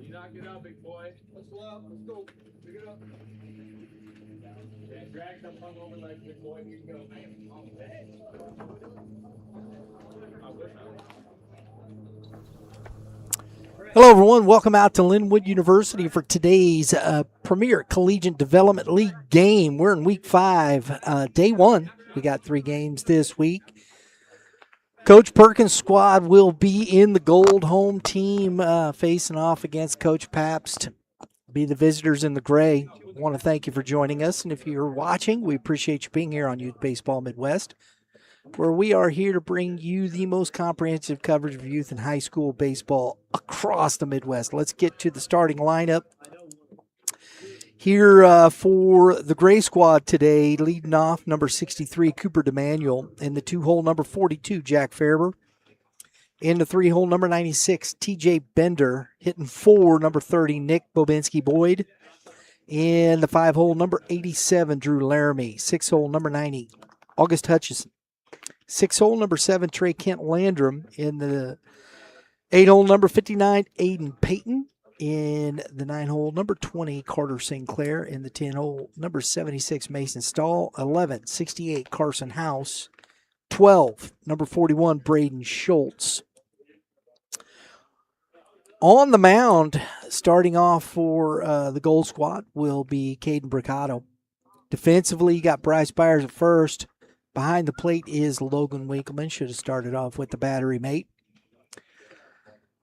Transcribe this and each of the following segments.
You knock it up, big boy. Let's go. Let's go. Pick it up. Yeah, drag some hung over like big boy. Here you go. Hello, everyone. Welcome out to Lindenwood University for today's Premier Collegiate Development League game. We're in Week 5, Day 1. We got 3 games this week. Coach Perkins' squad will be in the gold home team facing off against Coach Pabst. Be the visitors in the gray. I want to thank you for joining us. And if you're watching, we appreciate you being here on Youth Baseball Midwest, where we are here to bring you the most comprehensive coverage of youth and high school baseball across the Midwest. Let's get to the starting lineup. Here for the Gray Squad today, leading off number 63, Cooper DeManuel. In the 2-hole, number 42, Jack Farber. In the 3-hole, number 96, TJ Bender. Hitting 4, number 30, Nick Bobinski-Boyd. In the 5-hole, number 87, Drew Laramie. 6-hole, number 90, August Hutchison. 6-hole, number 7, Trey Kent Landrum. In the 8-hole, number 59, Aiden Payton. In the 9-hole, number 20, Carter Sinclair. In the 10-hole, number 76, Mason Stahl. 11, 68, Carson House. 12, number 41, Braden Schultz. On the mound, starting off for the Gold Squad, will be Caden Bricado. Defensively, you got Bryce Byers at first. Behind the plate is Logan Winkleman. Should have started off with the battery mate.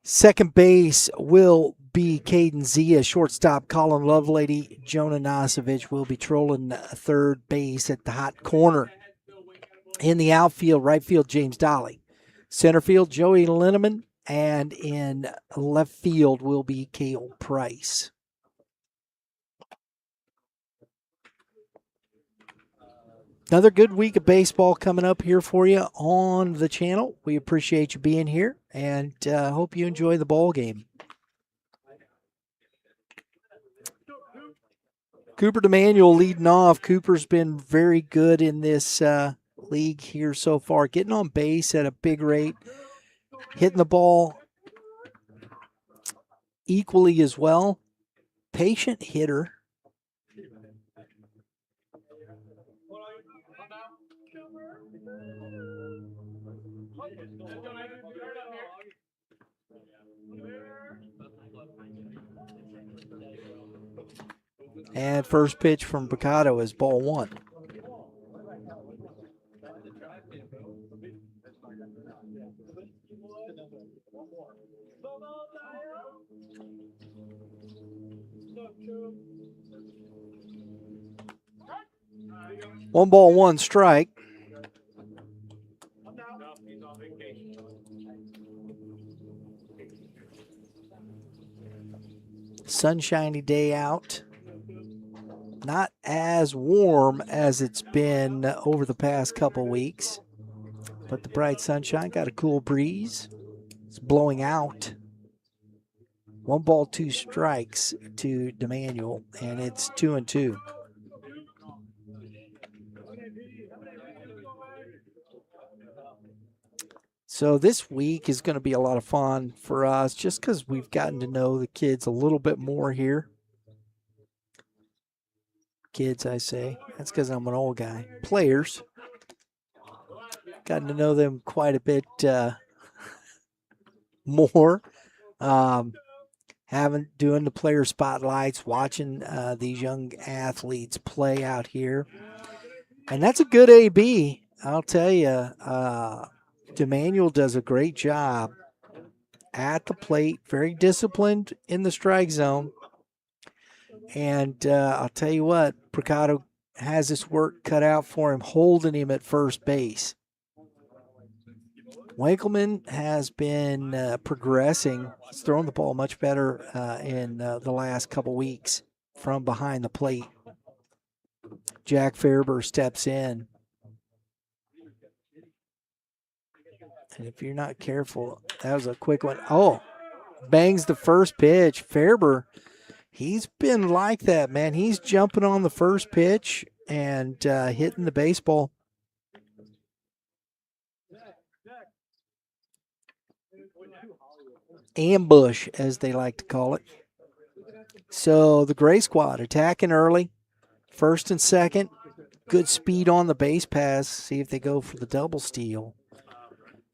Second base will be Caden Zia. Shortstop, Colin Lovelady. Jonah Nosovich will be trolling third base at the hot corner. In the outfield, right field, James Dolly. Center field, Joey Linneman. And in left field will be Cale Price. Another good week of baseball coming up here for you on the channel. We appreciate you being here and hope you enjoy the ball game. Cooper DeManuel leading off. Cooper's been very good in this league here so far, getting on base at a big rate, hitting the ball equally as well. Patient hitter. And first pitch from Picado is ball 1. One ball, one strike. Sunshiny day out. Not as warm as it's been over the past couple weeks, but the bright sunshine got a cool breeze. It's blowing out. 1 ball, 2 strikes to DeManuel, and it's 2-2. So this week is going to be a lot of fun for us just because we've gotten to know the kids a little bit more here. Kids, I say. That's because I'm an old guy. Players. Gotten to know them quite a bit more. Doing the player spotlights, watching these young athletes play out here. And that's a good AB. I'll tell you, DeManuel does a great job at the plate, very disciplined in the strike zone. And I'll tell you what, Picado has this work cut out for him, holding him at first base. Winkleman has been progressing. He's thrown the ball much better in the last couple weeks from behind the plate. Jack Farber steps in. And if you're not careful, that was a quick one. Oh, bangs the first pitch. Farber, he's been like that, man. He's jumping on the first pitch and hitting the baseball. Ambush, as they like to call it. So the Gray Squad attacking early, first and second. Good speed on the base pass. See if they go for the double steal.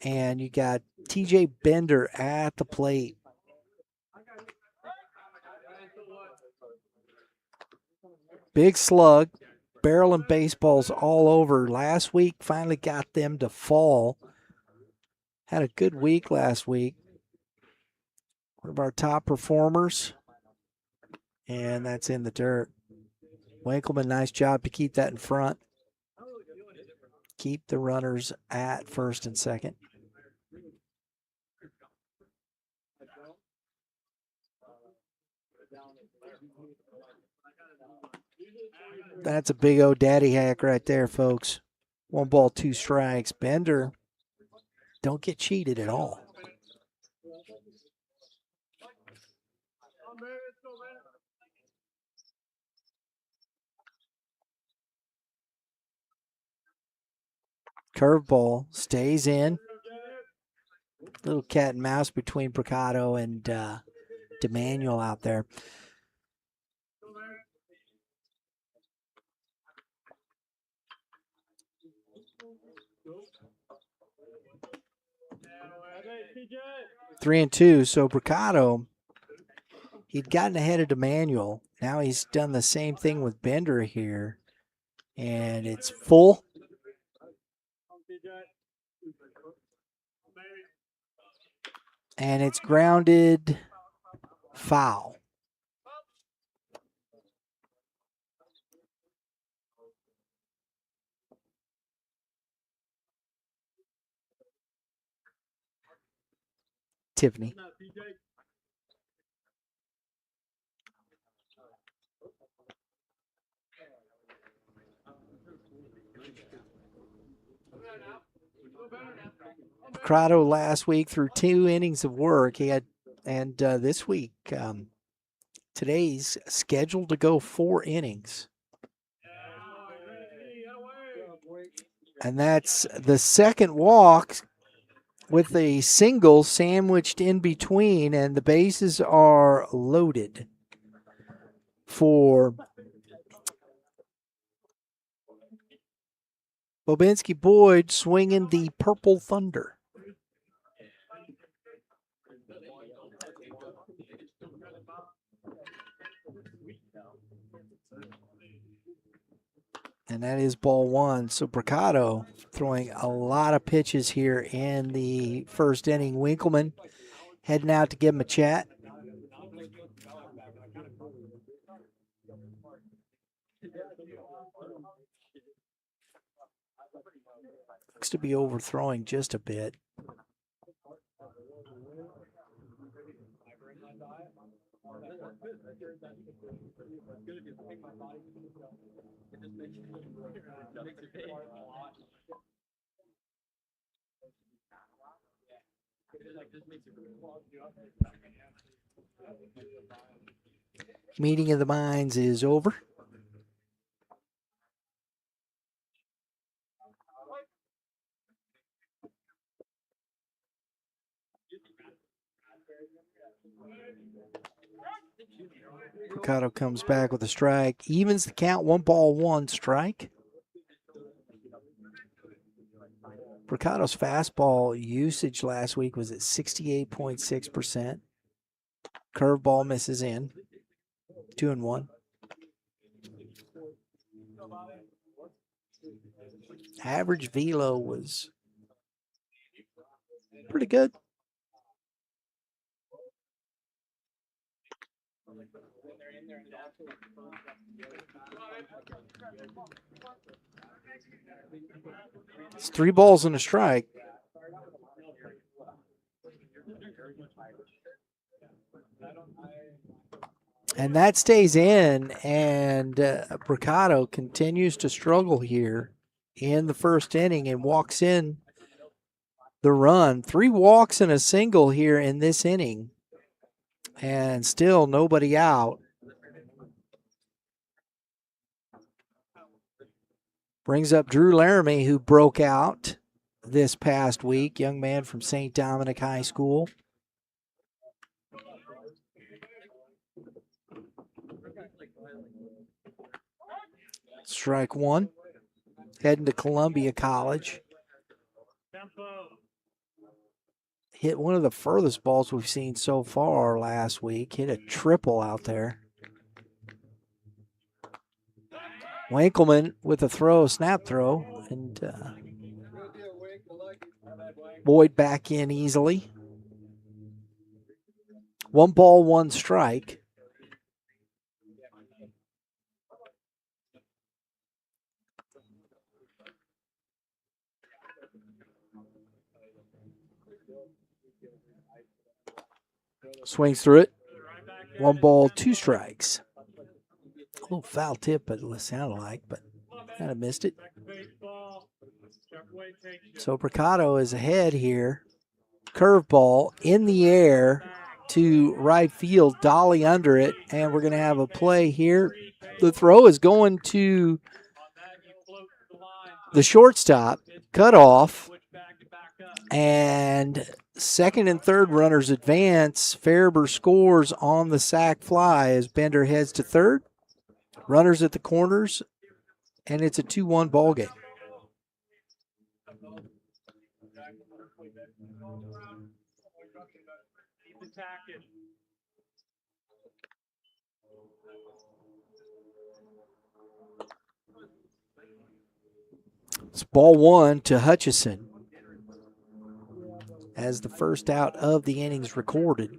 And you got TJ Bender at the plate. Big slug, barreling baseballs all over. Last week finally got them to fall. Had a good week last week. One of our top performers. And that's in the dirt. Winkleman, nice job to keep that in front. Keep the runners at first and second. That's a big old daddy hack right there, folks. 1 ball, 2 strikes. Bender, don't get cheated at all. Curveball stays in. Little cat and mouse between Bricado and DeManuel out there. Three and two. So Bricado, he'd gotten ahead of DeManuel. Now he's done the same thing with Bender here. And it's full. And it's grounded foul. Tiffany. Bricado last week threw 2 innings of work. He had, and this week, today's scheduled to go 4 innings. And that's the second walk with a single sandwiched in between, and the bases are loaded for Bobinski Boyd swinging the Purple Thunder. And that is ball 1. So Bricado throwing a lot of pitches here in the first inning. Winkleman heading out to give him a chat. Looks to be overthrowing just a bit. Meeting of the minds is over. Bricado comes back with a strike. Evens the count, 1 ball, 1 strike. Bricado's fastball usage last week was at 68.6%. Curveball misses in. 2-1. Average velo was pretty good. It's 3 balls and a strike. And that stays in, and Bricado continues to struggle here in the first inning and walks in the run. 3 walks and a single here in this inning, and still nobody out. Brings up Drew Laramie, who broke out this past week, young man from St. Dominic High School. Strike one. Heading to Columbia College. Hit one of the furthest balls we've seen so far last week. Hit a triple out there. Winkleman with a throw, snap throw, and Boyd back in easily. 1 ball, 1 strike. Swings through it. 1 ball, 2 strikes. A little foul tip, but it sounded like, but kind of missed it. So Bricado is ahead here. Curveball in the air to right field, dolly under it, and we're going to have a play here. The throw is going to the shortstop, cut off, and second and third runners advance. Farber scores on the sac fly as Bender heads to third. Runners at the corners, and it's a 2-1 ball game. It's ball 1 to Hutchison as the first out of the innings recorded.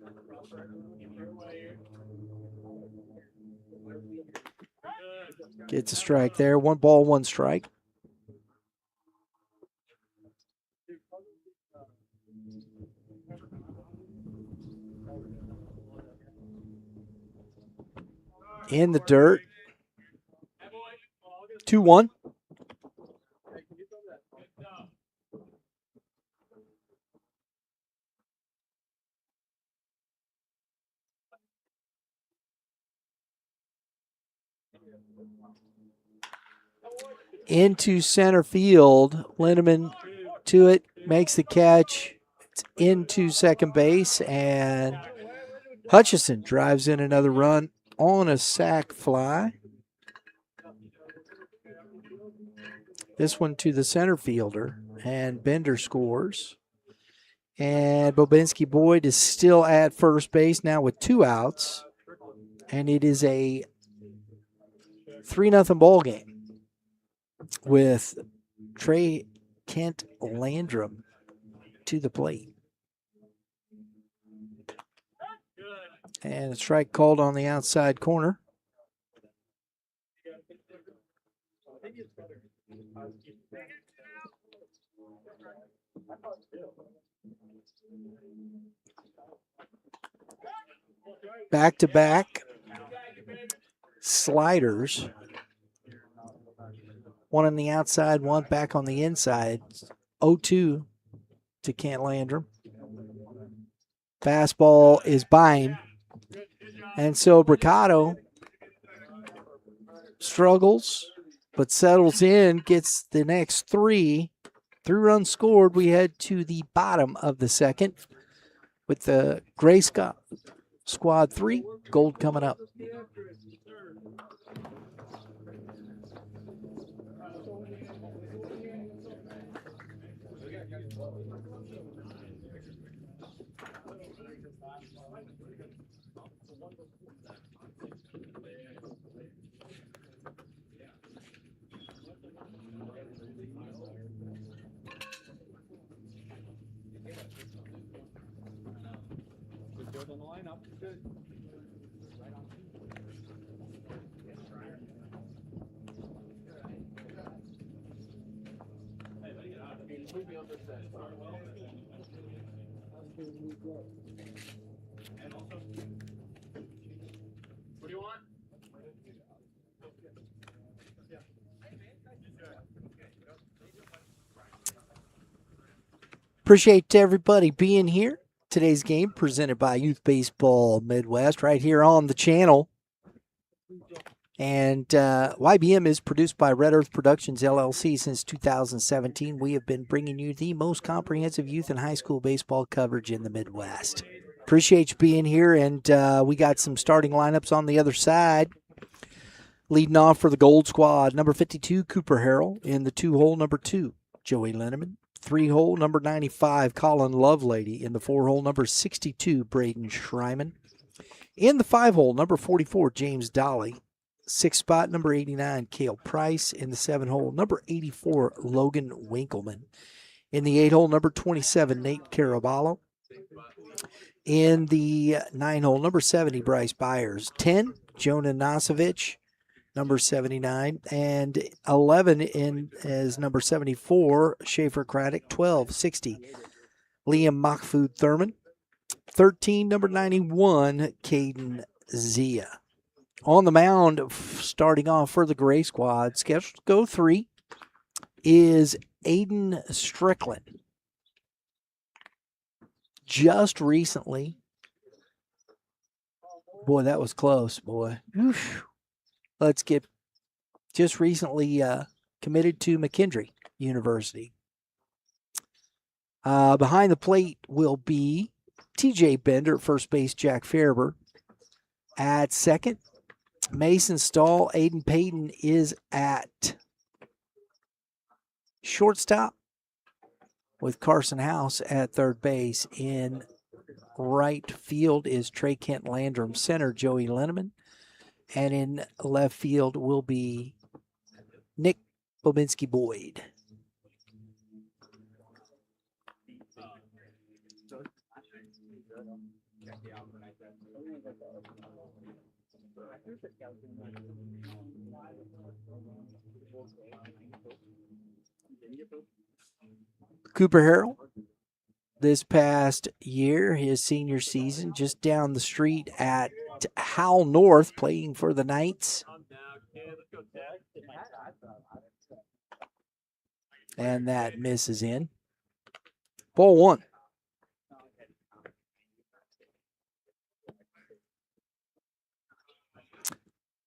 Gets a strike there. 1 ball, 1 strike. In the dirt. 2-1. Into center field. Lindeman to it, makes the catch. It's into second base, and Hutchison drives in another run on a sac fly. This one to the center fielder, and Bender scores. And Bobinski Boyd is still at first base now with 2 outs, and it is a 3-0 ball game with Trey Kent Landrum to the plate. And a strike called on the outside corner. Back-to-back sliders. One on the outside, one back on the inside. 0-2 to Kent Landrum. Fastball is by him. And so Bricado struggles, but settles in, gets the next 3. 3 runs scored. We head to the bottom of the second with the Gray Squad 3, Gold coming up. What do you want? Appreciate everybody being here. Today's game presented by Youth Baseball Midwest right here on the channel. And YBM is produced by Red Earth Productions, LLC since 2017. We have been bringing you the most comprehensive youth and high school baseball coverage in the Midwest. Appreciate you being here, and we got some starting lineups on the other side. Leading off for the Gold Squad, number 52, Cooper Harrell. In the 2-hole, number 2, Joey Linneman. 3-hole, number 95, Colin Lovelady. In the 4-hole, number 62, Braden Schreiman. In the 5-hole, number 44, James Dolly. 6th spot, number 89, Cale Price. In the 7-hole, number 84, Logan Winkleman. In the 8-hole, number 27, Nate Caraballo. In the 9-hole, number 70, Bryce Byers. 10, Jonah Nosovich, number 79. And 11 in as number 74, Schaefer Craddock. 12, 60, Liam Mahfoud Thurman. 13, number 91, Caden Zia. On the mound, starting off for the Gray Squad, scheduled to go 3, is Aiden Strickland. Just recently, boy, that was close, boy. Oof. Just recently committed to McKendree University. Behind the plate will be TJ Bender at first base, Jack Farber at second. Mason Stahl, Aiden Payton is at shortstop with Carson House at third base. In right field is Trey Kent Landrum, center Joey Linneman. And in left field will be Nick Bobinski Boyd. Cooper Harrell, this past year, his senior season, just down the street at Howell North, playing for the Knights. And that misses in. Ball 1.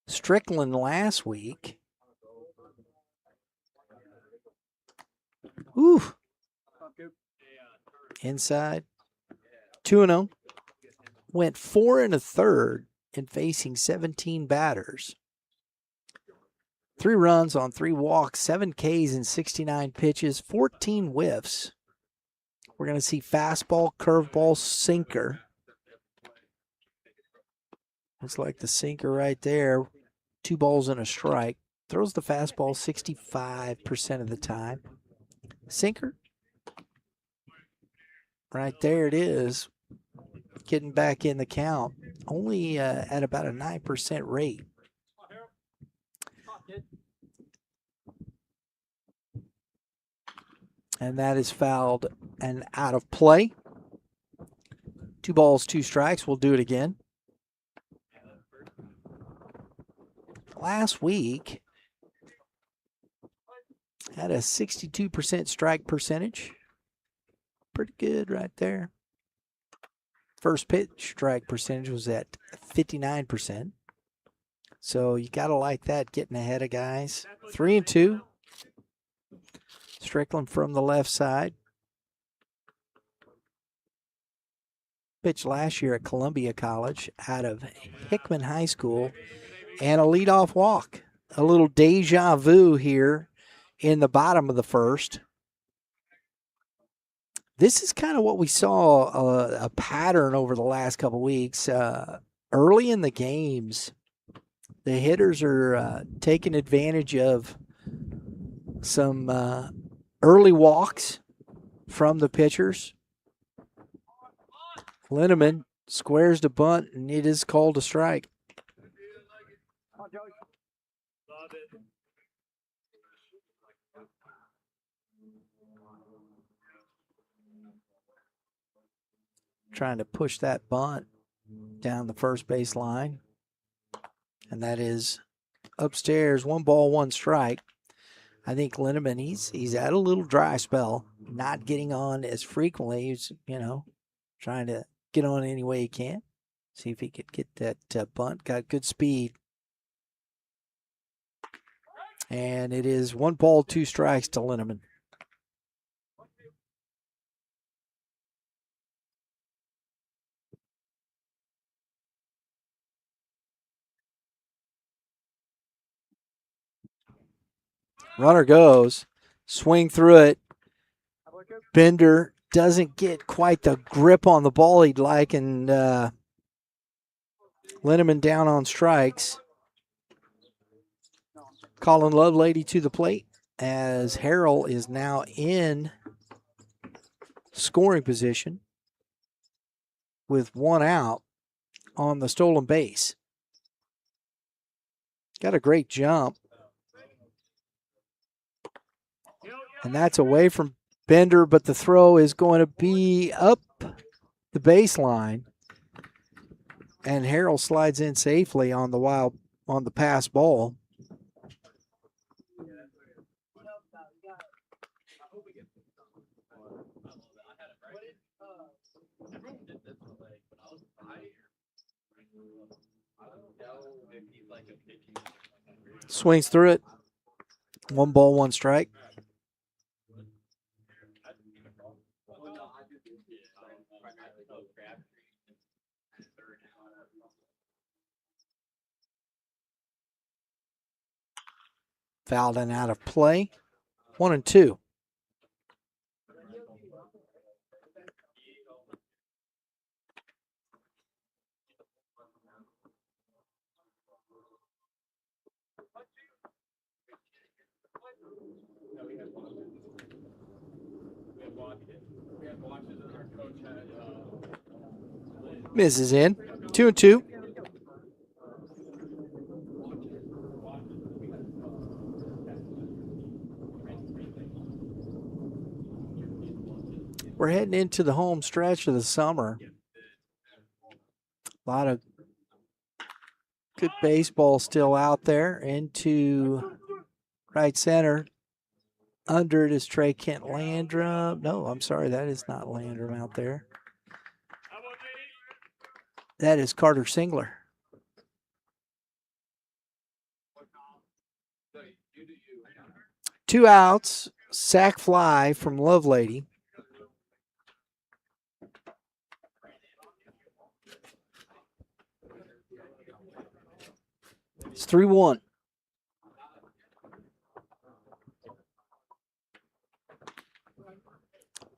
Strickland last week. Ooh. Inside. 2-0. Went 4 1/3 in facing 17 batters. 3 runs on 3 walks, 7 Ks in 69 pitches, 14 whiffs. We're going to see fastball, curveball, sinker. Looks like the sinker right there. 2 balls and a strike. Throws the fastball 65% of the time. Sinker. Right there it is. Getting back in the count. Only at about a 9% rate. And that is fouled and out of play. 2 balls, 2 strikes. We'll do it again. Last week, had a 62% strike percentage. Pretty good right there. First pitch strike percentage was at 59%. So you got to like that, getting ahead of guys. 3-2. Strickland from the left side. Pitched last year at Columbia College out of Hickman High School. And a leadoff walk. A little deja vu here in the bottom of the first. This is kind of what we saw a pattern over the last couple weeks. Early in the games, the hitters are taking advantage of some early walks from the pitchers. Linneman squares the bunt, and it is called a strike. Trying to push that bunt down the first base line. And that is upstairs. 1 ball, 1 strike. I think Linneman, he's had a little dry spell, not getting on as frequently. He's, trying to get on any way he can. See if he could get that bunt. Got good speed. And it is 1 ball, 2 strikes to Linneman. Runner goes. Swing through it. Bender doesn't get quite the grip on the ball he'd like, and Linneman down on strikes. Colin Lovelady to the plate as Harrell is now in scoring position with 1 out on the stolen base. Got a great jump. And that's away from Bender, but the throw is going to be up the baseline. And Harrell slides in safely on the pass ball. Swings through it. 1 ball, 1 strike. Fouled and out of play. 1-2. Misses in. 2-2. We're heading into the home stretch of the summer. A lot of good baseball still out there. Into right center. Under it is Trey Kent Landrum. No, I'm sorry, that is not Landrum out there. That is Carter Singler. Two outs, sac fly from Lovelady. It's 3-1.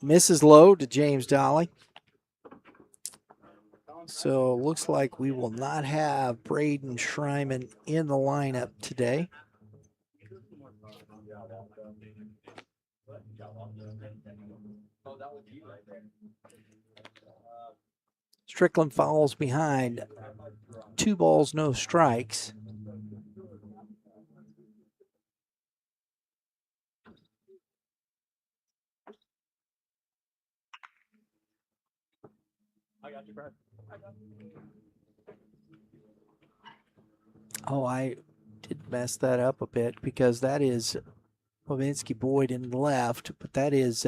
Misses low to James Dolly. So looks like we will not have Braden Schreiman in the lineup today. Strickland falls behind. 2 balls, no strikes. Oh, I did mess that up a bit because that is Pavinsky Boyd in left, but that is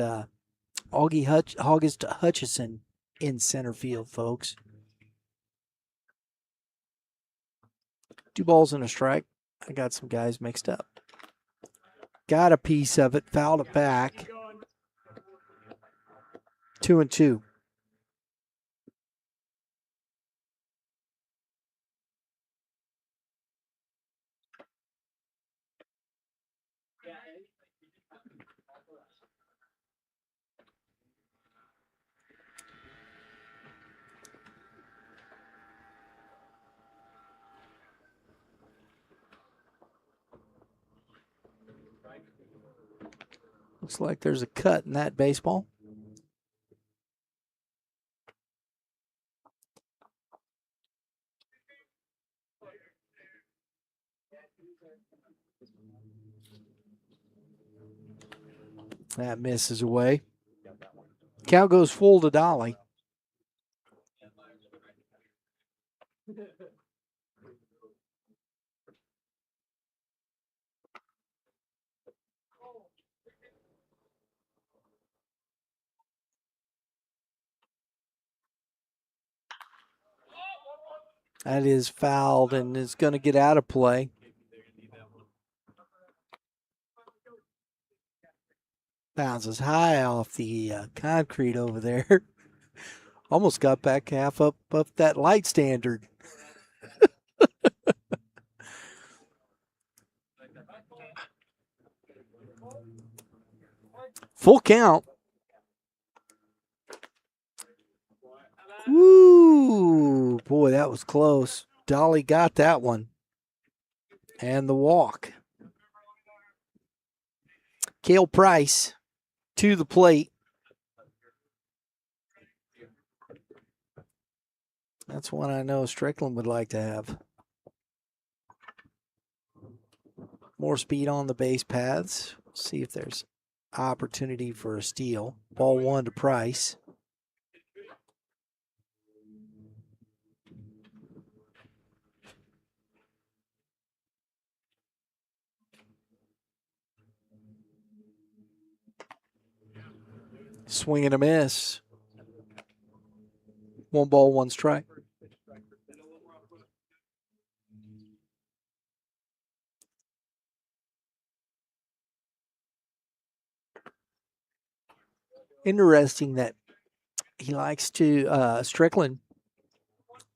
August Hutchison in center field, folks. 2 balls and a strike. I got some guys mixed up. Got a piece of it, fouled it back. 2-2. Looks like there's a cut in that baseball. That misses away. Count goes full to Dolly. That is fouled and is going to get out of play. Bounces high off the concrete over there. Almost got back half up that light standard. Full count. Woo! Boy, that was close. Dolly got that one. And the walk. Cale Price to the plate. That's one I know Strickland would like to have. More speed on the base paths. See if there's opportunity for a steal. Ball one to Price. Swing and a miss. 1 ball, 1 strike. Interesting that he likes to, Strickland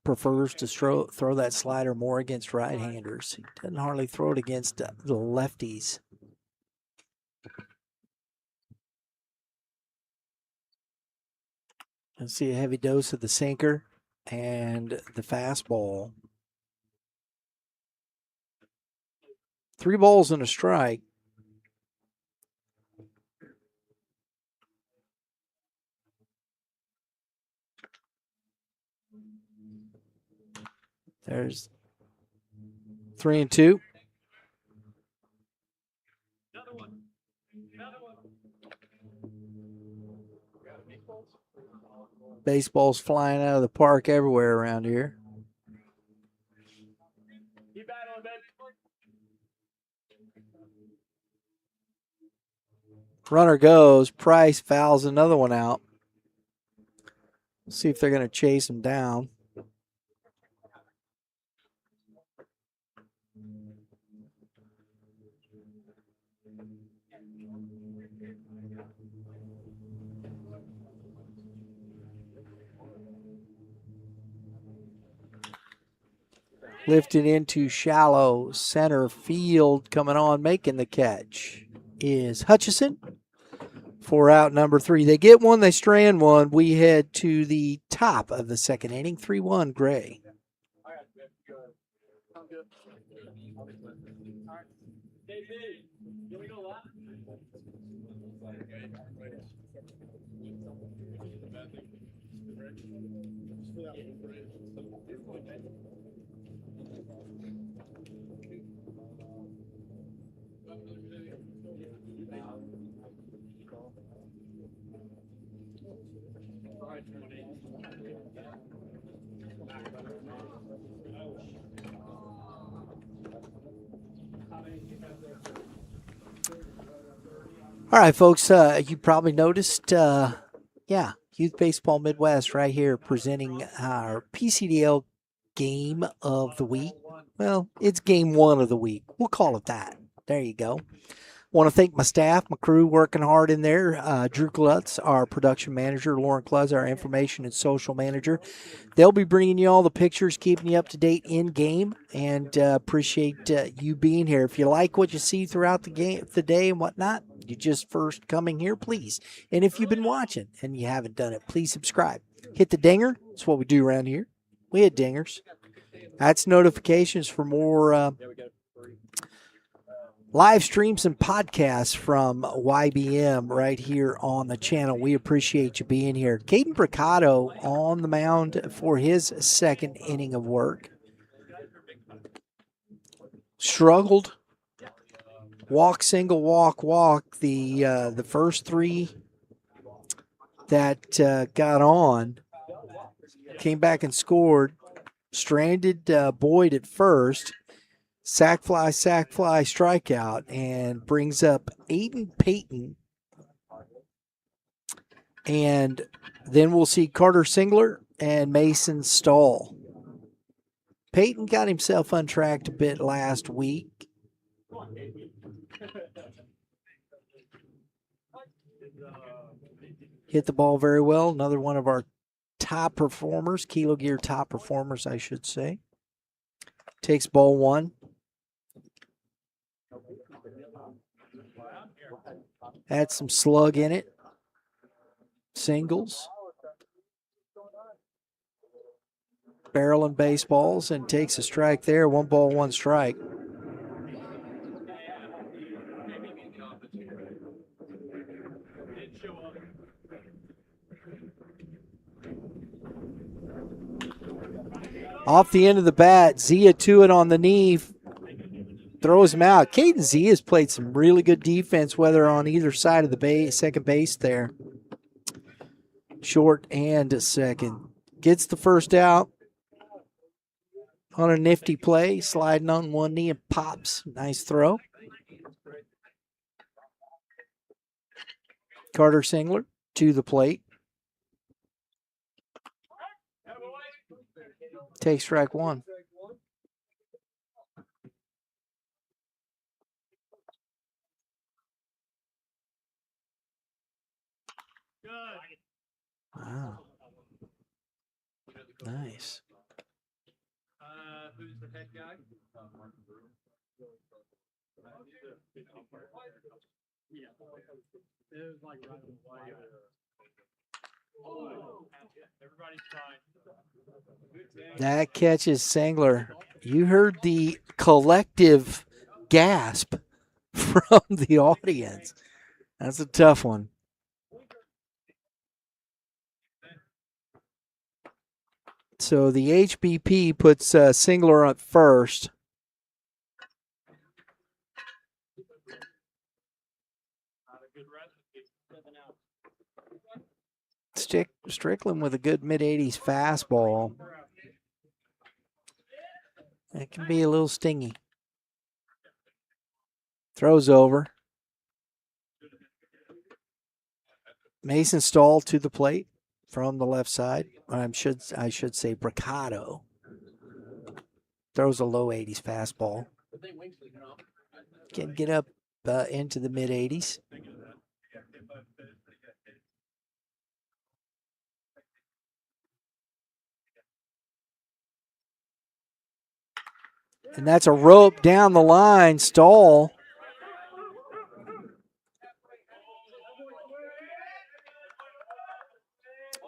prefers to throw that slider more against right-handers. He doesn't hardly throw it against the lefties. Let's see a heavy dose of the sinker and the fastball. 3 balls and a strike. There's 3 and 2. Baseball's flying out of the park everywhere around here. Runner goes. Price fouls another one out. See if they're going to chase him down. Lifted into shallow center field. Coming on, making the catch is Hutchison. 4 out, number 3. They get one, they strand one. We head to the top of the second inning. 3-1 Gray. All right, folks, you probably noticed, Youth Baseball Midwest right here presenting our PCDL game of the week. Well, it's game 1 of the week. We'll call it that. There you go. Want to thank my staff, my crew working hard in there. Drew Klutz, our production manager, Lauren Klutz, our information and social manager. They'll be bringing you all the pictures, keeping you up to date in game, and appreciate you being here. If you like what you see throughout the day and whatnot, you just first coming here, please. And if you've been watching and you haven't done it, please subscribe. Hit the dinger. That's what we do around here. We hit dingers. That's notifications for more live streams and podcasts from YBM right here on the channel. We appreciate you being here. Caden Bricado on the mound for his second inning of work. Struggled. Walk, single, walk, walk. The first 3 that got on came back and scored. Stranded Boyd at first. Sack fly, strikeout, and brings up Aiden Payton. And then we'll see Carter Singler and Mason Stahl. Payton got himself untracked a bit last week. hit the ball very well. Another one of our top performers, Kilo Gear top performers, I should say. Takes ball one. Had some slug in it. Singles. Barreling baseballs and takes a strike there. 1 ball, 1 strike. Off the end of the bat, Zia to it on the knee, throws him out. Caden Zia's played some really good defense, whether on either side of the base, second base there. Short and second. Gets the first out on a nifty play, sliding on one knee and pops. Nice throw. Carter Singler to the plate. Takes strike one. Wow. Nice. Who's the head guy? Yeah. It was like right away. Everybody's fine. That catches Singler. You heard the collective gasp from the audience. That's a tough one. So the HBP puts Singler up first. Strickland with a good mid-80s fastball. That can be a little stingy. Throws over. Mason Stahl to the plate from the left side. I should say Bricado. Throws a low 80s fastball. Can get up into the mid-80s. And that's a rope down the line. Stahl.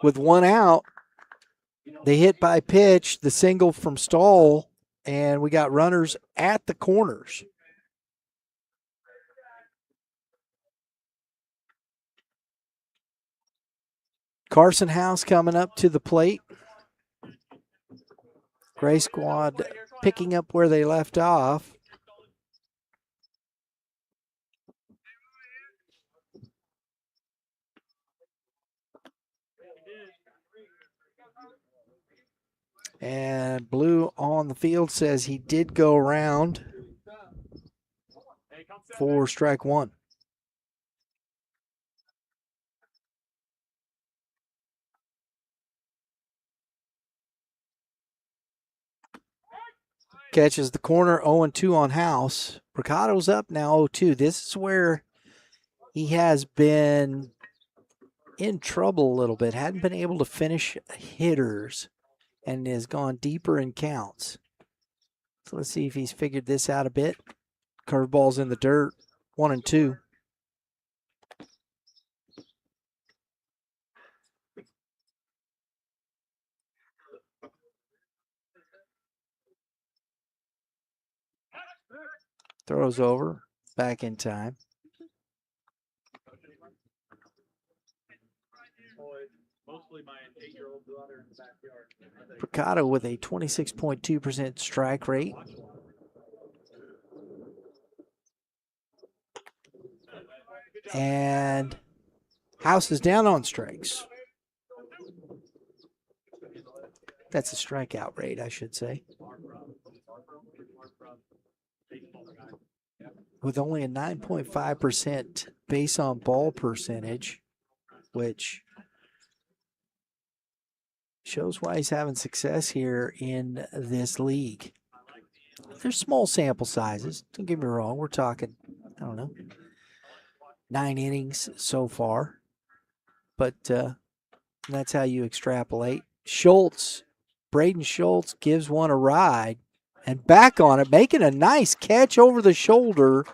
With one out, they hit by pitch, the single from Stahl, and we got runners at the corners. Carson House coming up to the plate. Gray squad picking up where they left off. And Blue on the field says he did go around for strike one. Catches the corner, 0-2 on House. Bricado's up now 0-2. This is where he has been in trouble a little bit. Hadn't been able to finish hitters and has gone deeper in counts. So let's see if he's figured this out a bit. Curveball's in the dirt, 1-2. Throws over, back in time. Bricado with a 26.2% strike rate. And House is down on strikes. That's a strikeout rate, I should say. With only a 9.5% base on ball percentage, which shows why he's having success here in this league. There's small sample sizes. Don't get me wrong. We're talking, I don't know, 9 innings so far. but that's how you extrapolate. Braden Schultz gives one a ride and back on it, making a nice catch over the shoulder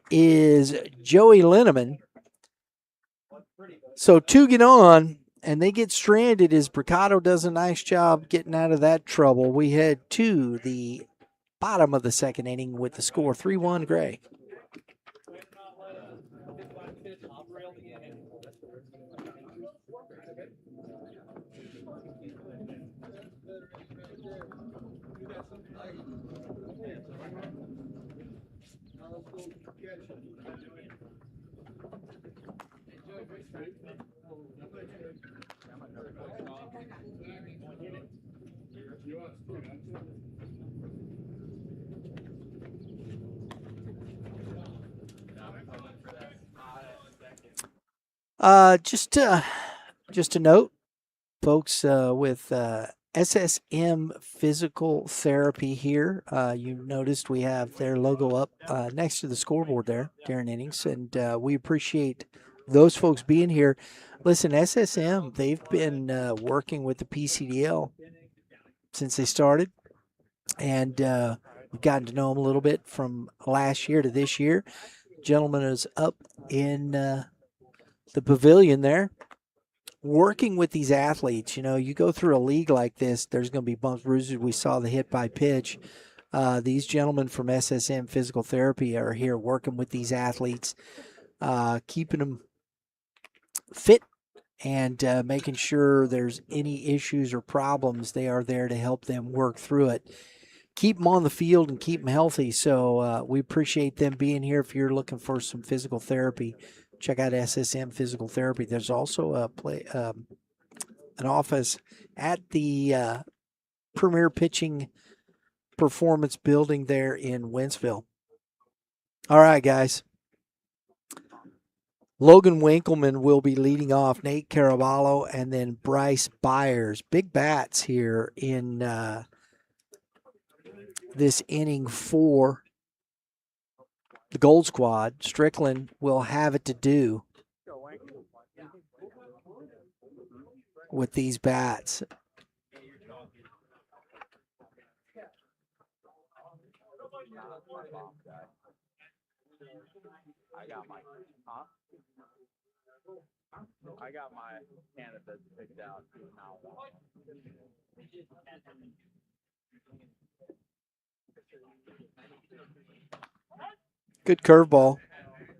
is Joey Linneman. So 2 get on, and they get stranded as Bricado does a nice job getting out of that trouble. We head to the bottom of the second inning with the score 3-1 Gray. Just a note, folks, with SSM Physical Therapy here. You noticed we have their logo up next to the scoreboard there during innings, and we appreciate those folks being here. Listen, SSM, they've been working with the PCDL since they started, and we've gotten to know them a little bit from last year to this year. Gentleman is up in the pavilion there, working with these athletes. You know, you go through a league like this, there's going to be bumps, bruises. We saw the hit by pitch. These gentlemen from SSM Physical Therapy are here working with these athletes, keeping them fit and making sure there's any issues or problems. They are there to help them work through it. Keep them on the field and keep them healthy. So we appreciate them being here. If you're looking for some physical therapy, check out SSM Physical Therapy. There's also an office at the Premier Pitching Performance Building there in Wentzville. All right, guys. Logan Winkleman will be leading off, Nate Caraballo, and then Bryce Byers. Big bats here in this inning for the Gold Squad. Strickland will have it to do with these bats. I got my candidates picked out. Good curveball.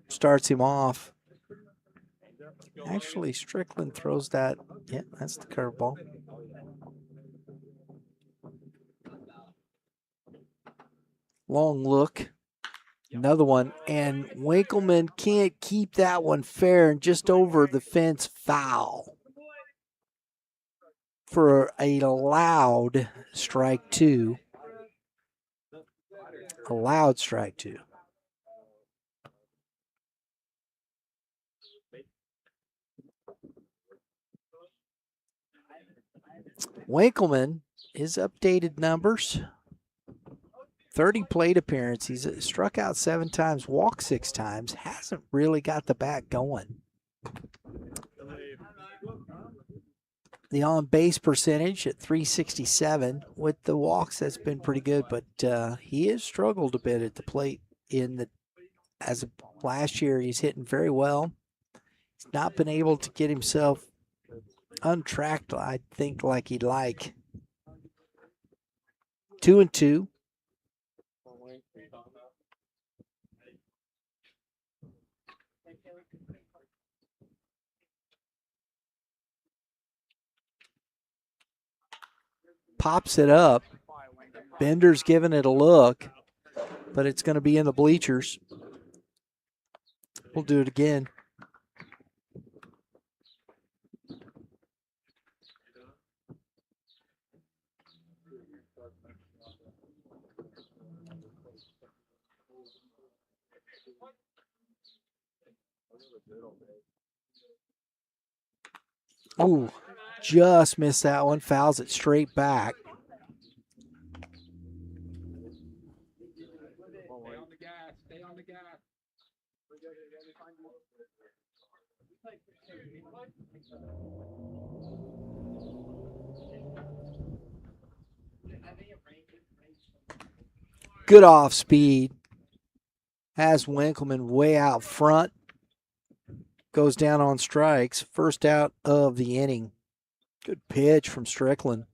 Starts him off. Actually, Strickland throws that. Yeah, that's the curveball. Long look. Another one. And Winkleman can't keep that one fair and just over the fence foul for a loud strike two. A loud strike two. Winkleman, his updated numbers, 30 plate appearances. He's struck out 7 times, walked 6 times. Hasn't really got the bat going. The on-base percentage at .367. With the walks, that's been pretty good, but he has struggled a bit at the plate. As of last year, he's hitting very well. He's not been able to get himself untracked, I think, like he'd like. 2-2. Pops it up. Bender's giving it a look, but it's going to be in the bleachers. We'll do it again. Ooh, just missed that one. Fouls it straight back. Good off speed. Has Winkleman way out front. Goes down on strikes. First out of the inning. Good pitch from Strickland.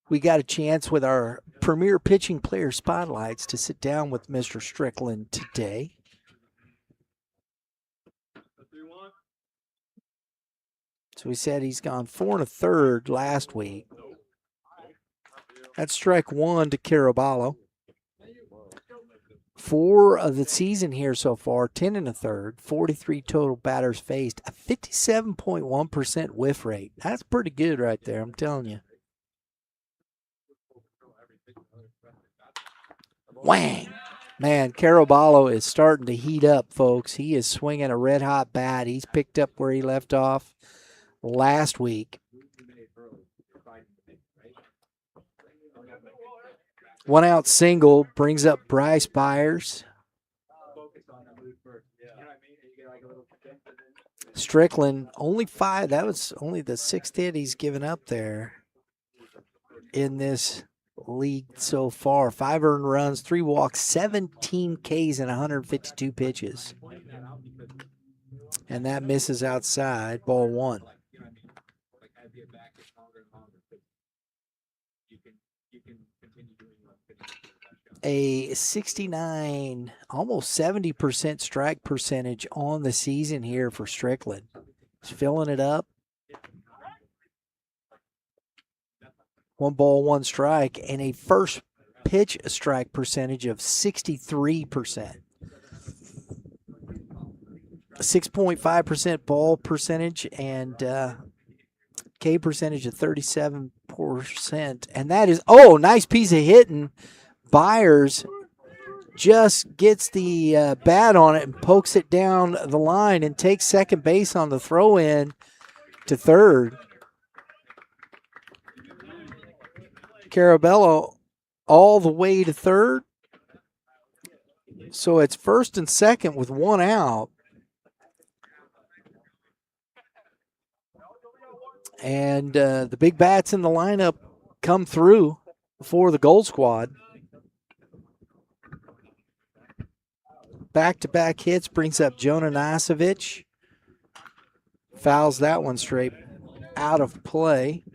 We got a chance with our premier pitching player spotlights to sit down with Mr. Strickland today. So he said he's gone 4 1/3 last week. That's strike one to Caraballo. 4 of the season here so far, 10 1/3, 43 total batters faced, a 57.1% whiff rate. That's pretty good right there, I'm telling you. Whang! Man, Caraballo is starting to heat up, folks. He is swinging a red-hot bat. He's picked up where he left off last week. One out single brings up Bryce Byers. Strickland, only 5. That was only the 6th hit he's given up there in this league so far. 5 earned runs, 3 walks, 17 Ks and 152 pitches. And that misses outside, ball 1. A 69, almost 70% strike percentage on the season here for Strickland. He's filling it up. 1 ball, 1 strike, and a first pitch strike percentage of 63%. 6.5% ball percentage and K percentage of 37%. And that is, oh, nice piece of hitting. Byers just gets the bat on it and pokes it down the line and takes second base on the throw-in to third. Caraballo all the way to third. So it's first and second with 1 out. And the big bats in the lineup come through for the Gold Squad. Back-to-back hits brings up Jonah Nasevich. Fouls that one straight out of play.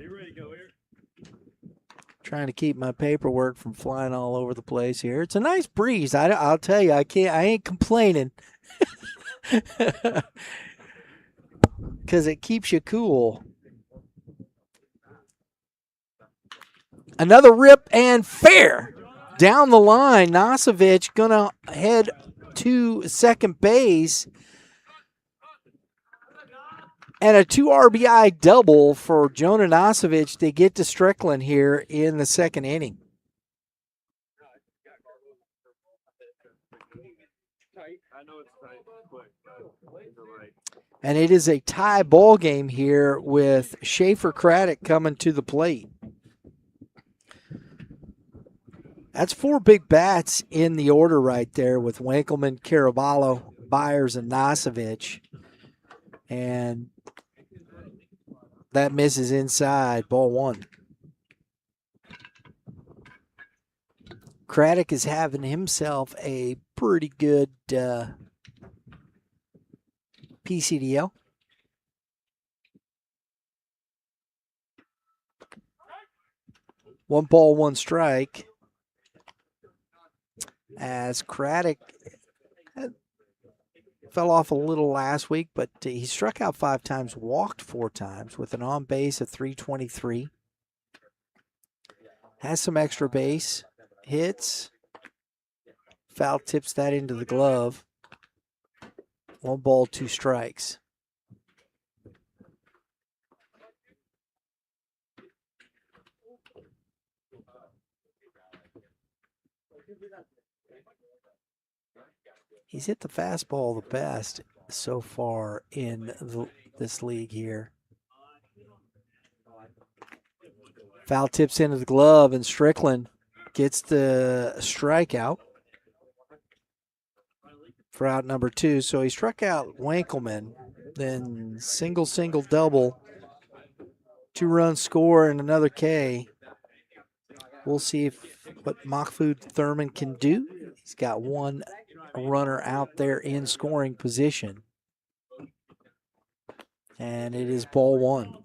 Trying to keep my paperwork from flying all over the place here. It's a nice breeze. I'll tell you, I ain't complaining. Because it keeps you cool. Another rip and fair. Down the line, Nasevich going to head to second base. And a 2 RBI double for Jonah Nasevich to get to Strickland here in the second inning. And it is a tie ball game here with Schaefer Craddock coming to the plate. That's 4 big bats in the order right there with Winkleman, Caraballo, Byers, and Nasevich. And that misses inside, ball 1. Craddock is having himself a pretty good PCDL. One ball, 1 strike. As Craddock fell off a little last week, but he struck out 5 times, walked 4 times with an on base of 323. Has some extra base hits. Foul tips that into the glove. 1 ball, 2 strikes. He's hit the fastball the best so far in this league here. Foul tips into the glove, and Strickland gets the strikeout for out number 2. So he struck out Winkleman, then single, double, 2-run score and another K. We'll see what Mahfoud Thurman can do. He's got one runner out there in scoring position. And it is ball 1.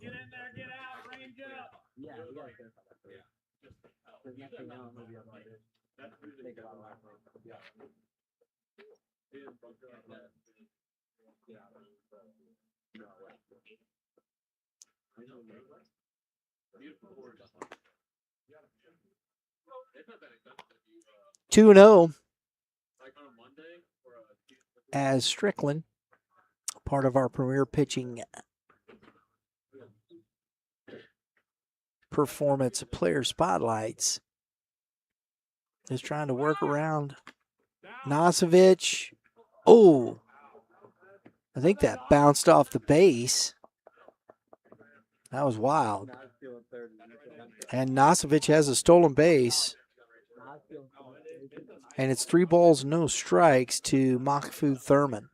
Two and 0 as Strickland, part of our premier pitching performance player spotlights, is trying to work around Nosevich. Oh, I think that bounced off the base. That was wild. And Nosevich has a stolen base. And it's 3 balls, no strikes to Mahfoud Thurman.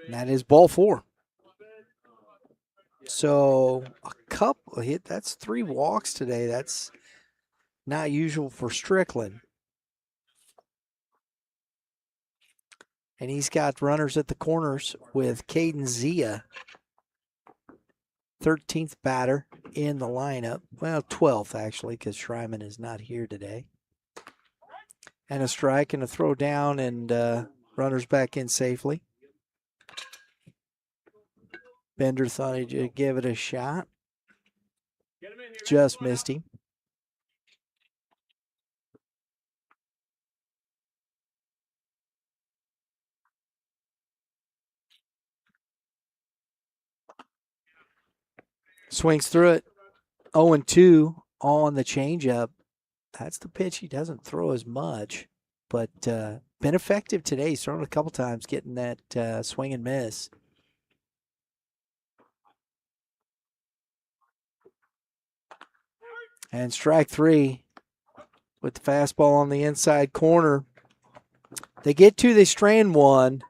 And that is ball 4. So a couple hit. That's 3 walks today. That's not usual for Strickland. And he's got runners at the corners with Caden Zia, 13th batter in the lineup. Well, 12th actually, because Schreiman is not here today. And a strike and a throw down, and runners back in safely. Bender thought he'd give it a shot. Just missed him. Swings through it. 0-2 on the changeup. That's the pitch he doesn't throw as much, but been effective today. He's thrown it a couple times, getting that swing and miss. And strike 3 with the fastball on the inside corner. They get 2, they strand 1.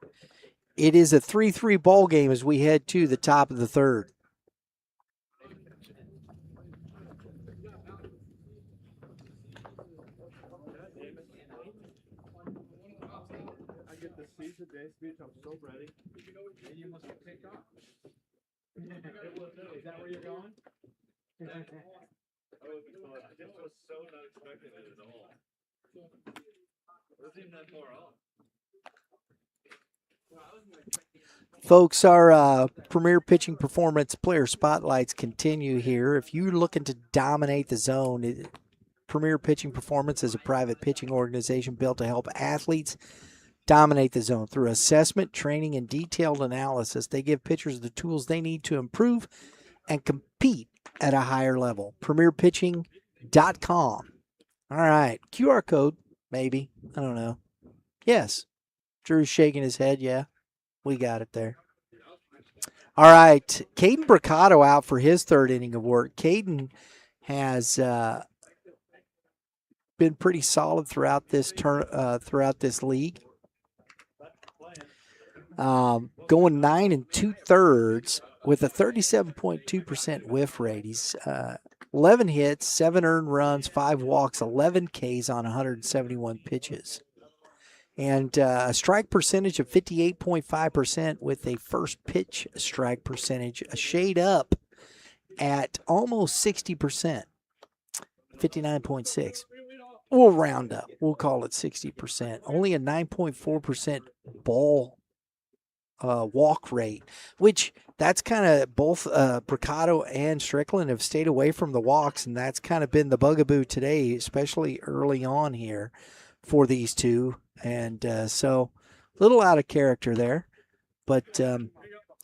It is a 3-3 ball game as we head to the top of the 3rd. I get the seat today, speech. I'm so ready. You must take off. Is that where you're going? This was so not expected at all. Wasn't even that far off. Folks, our Premier Pitching Performance Player Spotlights continue here. If you're looking to dominate the zone, Premier Pitching Performance is a private pitching organization built to help athletes dominate the zone through assessment, training, and detailed analysis. They give pitchers the tools they need to improve and compete at a higher level. PremierPitching.com. All right. QR code, maybe. I don't know. Yes. Drew's shaking his head. Yeah. We got it there. All right. Caden Bricado out for his 3rd inning of work. Caden has been pretty solid throughout this league. Going 9 2/3 with a 37.2% whiff rate. He's 11 hits, 7 earned runs, 5 walks, 11 Ks on 171 pitches. And a strike percentage of 58.5% with a first pitch strike percentage, a shade up at almost 60%, 59.6. We'll round up. We'll call it 60%. Only a 9.4% ball walk rate, which that's kind of both Bricado and Strickland have stayed away from the walks, and that's kind of been the bugaboo today, especially early on here for these two. And so a little out of character there. But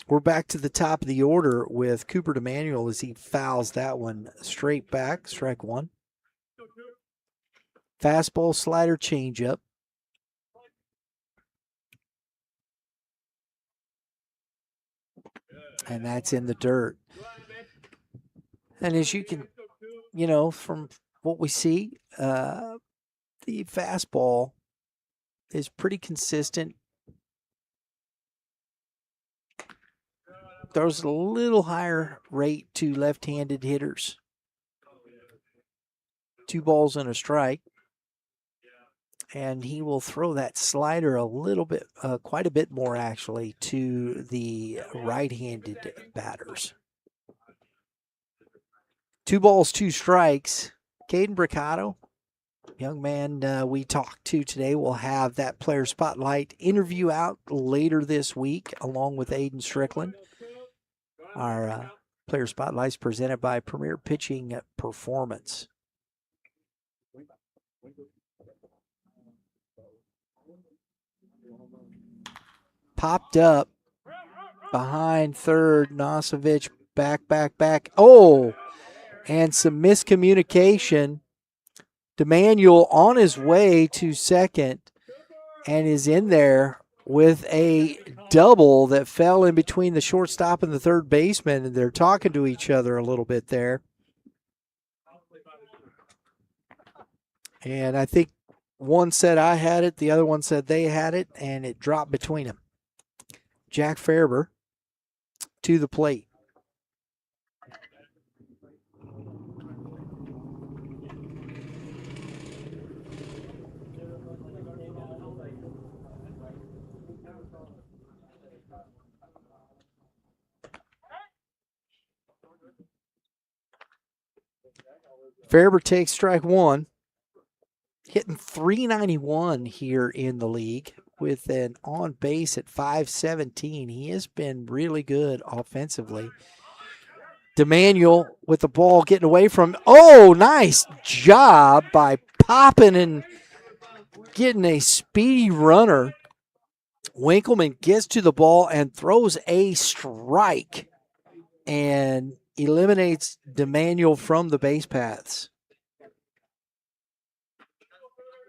we're back to the top of the order with Cooper DeManuel as he fouls that one straight back, strike 1. Fastball, slider, changeup. And that's in the dirt. And as you can, from what we see, the fastball is pretty consistent. Throws a little higher rate to left-handed hitters. 2 balls and a strike. And he will throw that slider a little bit, quite a bit more actually, to the right-handed batters. 2 balls, 2 strikes. Caden Bricado, young man we talked to today, will have that player spotlight interview out later this week along with Aiden Strickland. Our player spotlights presented by Premier Pitching Performance. Popped up behind third. Nosovich back. Oh, and some miscommunication. DeManuel on his way to second and is in there with a double that fell in between the shortstop and the third baseman, and they're talking to each other a little bit there. And I think one said I had it, the other one said they had it, and it dropped between them. Jack Farber to the plate. Farber takes strike one. Hitting .391 here in the league with an on base at .517. He has been really good offensively. DeManuel with the ball getting away from. Oh, nice job by popping and getting a speedy runner. Winkleman gets to the ball and throws a strike and eliminates DeManuel from the base paths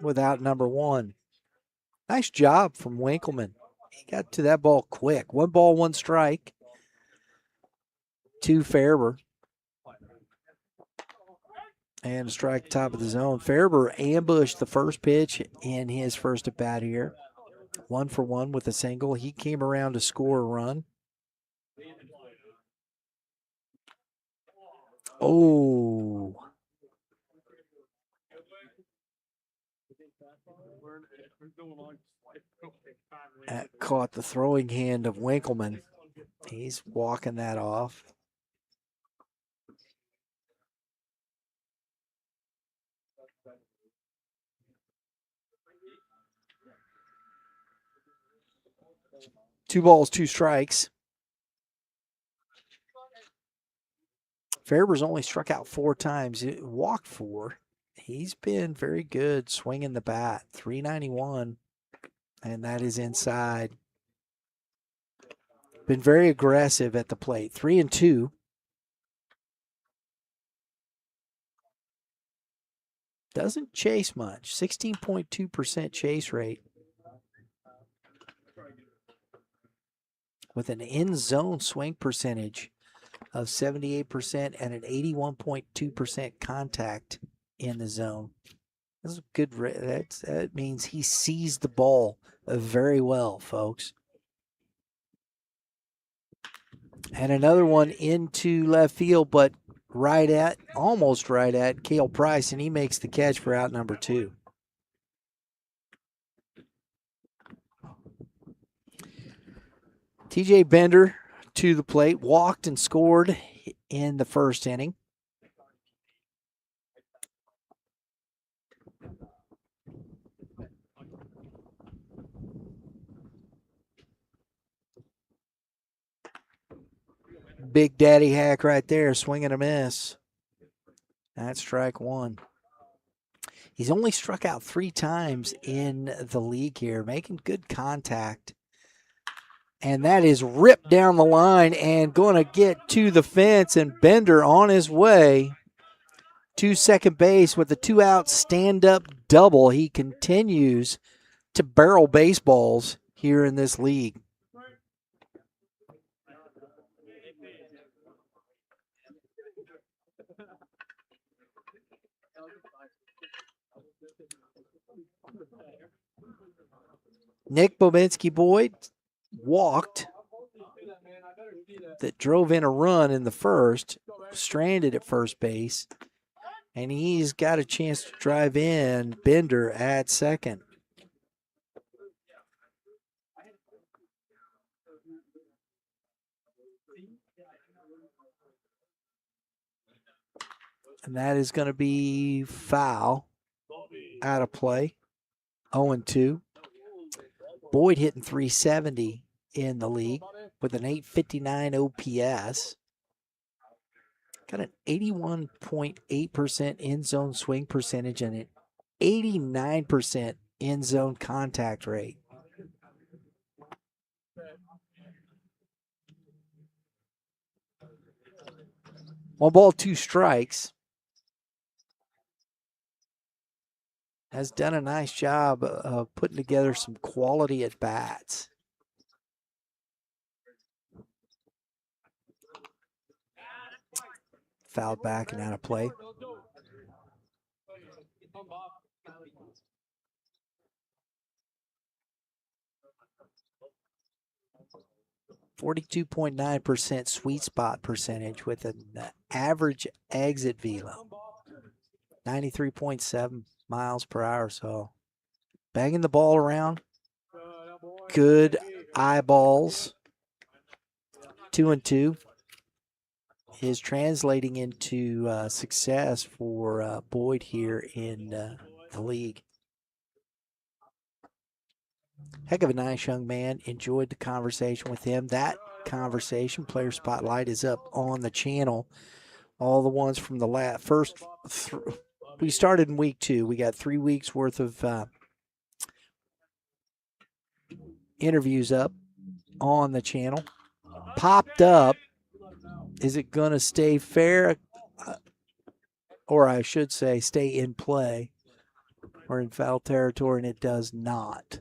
without number one. Nice job from Winkleman. He got to that ball quick. 1 ball, 1 strike to Farber. And a strike top of the zone. Farber ambushed the first pitch in his first at bat here. 1 for 1 with a single. He came around to score a run. Oh. That caught the throwing hand of Winkleman. He's walking that off. Two balls, 2 strikes. Farber's only struck out 4 times. He walked 4. He's been very good swinging the bat. .391, and that is inside. Been very aggressive at the plate. 3-2. Doesn't chase much. 16.2% chase rate. With an in-zone swing percentage of 78% and an 81.2% contact in the zone. That's a good. That means he sees the ball very well, folks. And another one into left field, but almost right at Cale Price, and he makes the catch for out number 2. TJ Bender to the plate, walked and scored in the first inning. Big Daddy hack right there, swing and a miss. That's strike 1. He's only struck out 3 times in the league here, making good contact. And that is ripped down the line and going to get to the fence, and Bender on his way to second base with a 2-out stand-up double. He continues to barrel baseballs here in this league. Nick Bobinski Boyd walked, that drove in a run in the first, stranded at first base, and he's got a chance to drive in Bender at second. And that is going to be foul, out of play, 0-2. Boyd hitting 370 in the league with an 859 OPS. Got an 81.8% end zone swing percentage and an 89% end zone contact rate. One ball, two strikes. Has done a nice job of putting together some quality at bats. Fouled back and out of play. .9% sweet spot percentage with an average exit velo. 93.7 miles per hour. So banging the ball around. Good eyeballs. 2-2 is translating into success for Boyd here in the league. Heck of a nice young man. Enjoyed the conversation with him. That conversation, Player Spotlight, is up on the channel. All the ones from the first. We started in week 2. We got 3 weeks worth of interviews up on the channel. Popped up. Is it going to stay fair? Or I should say stay in play. Or in foul territory, and it does not.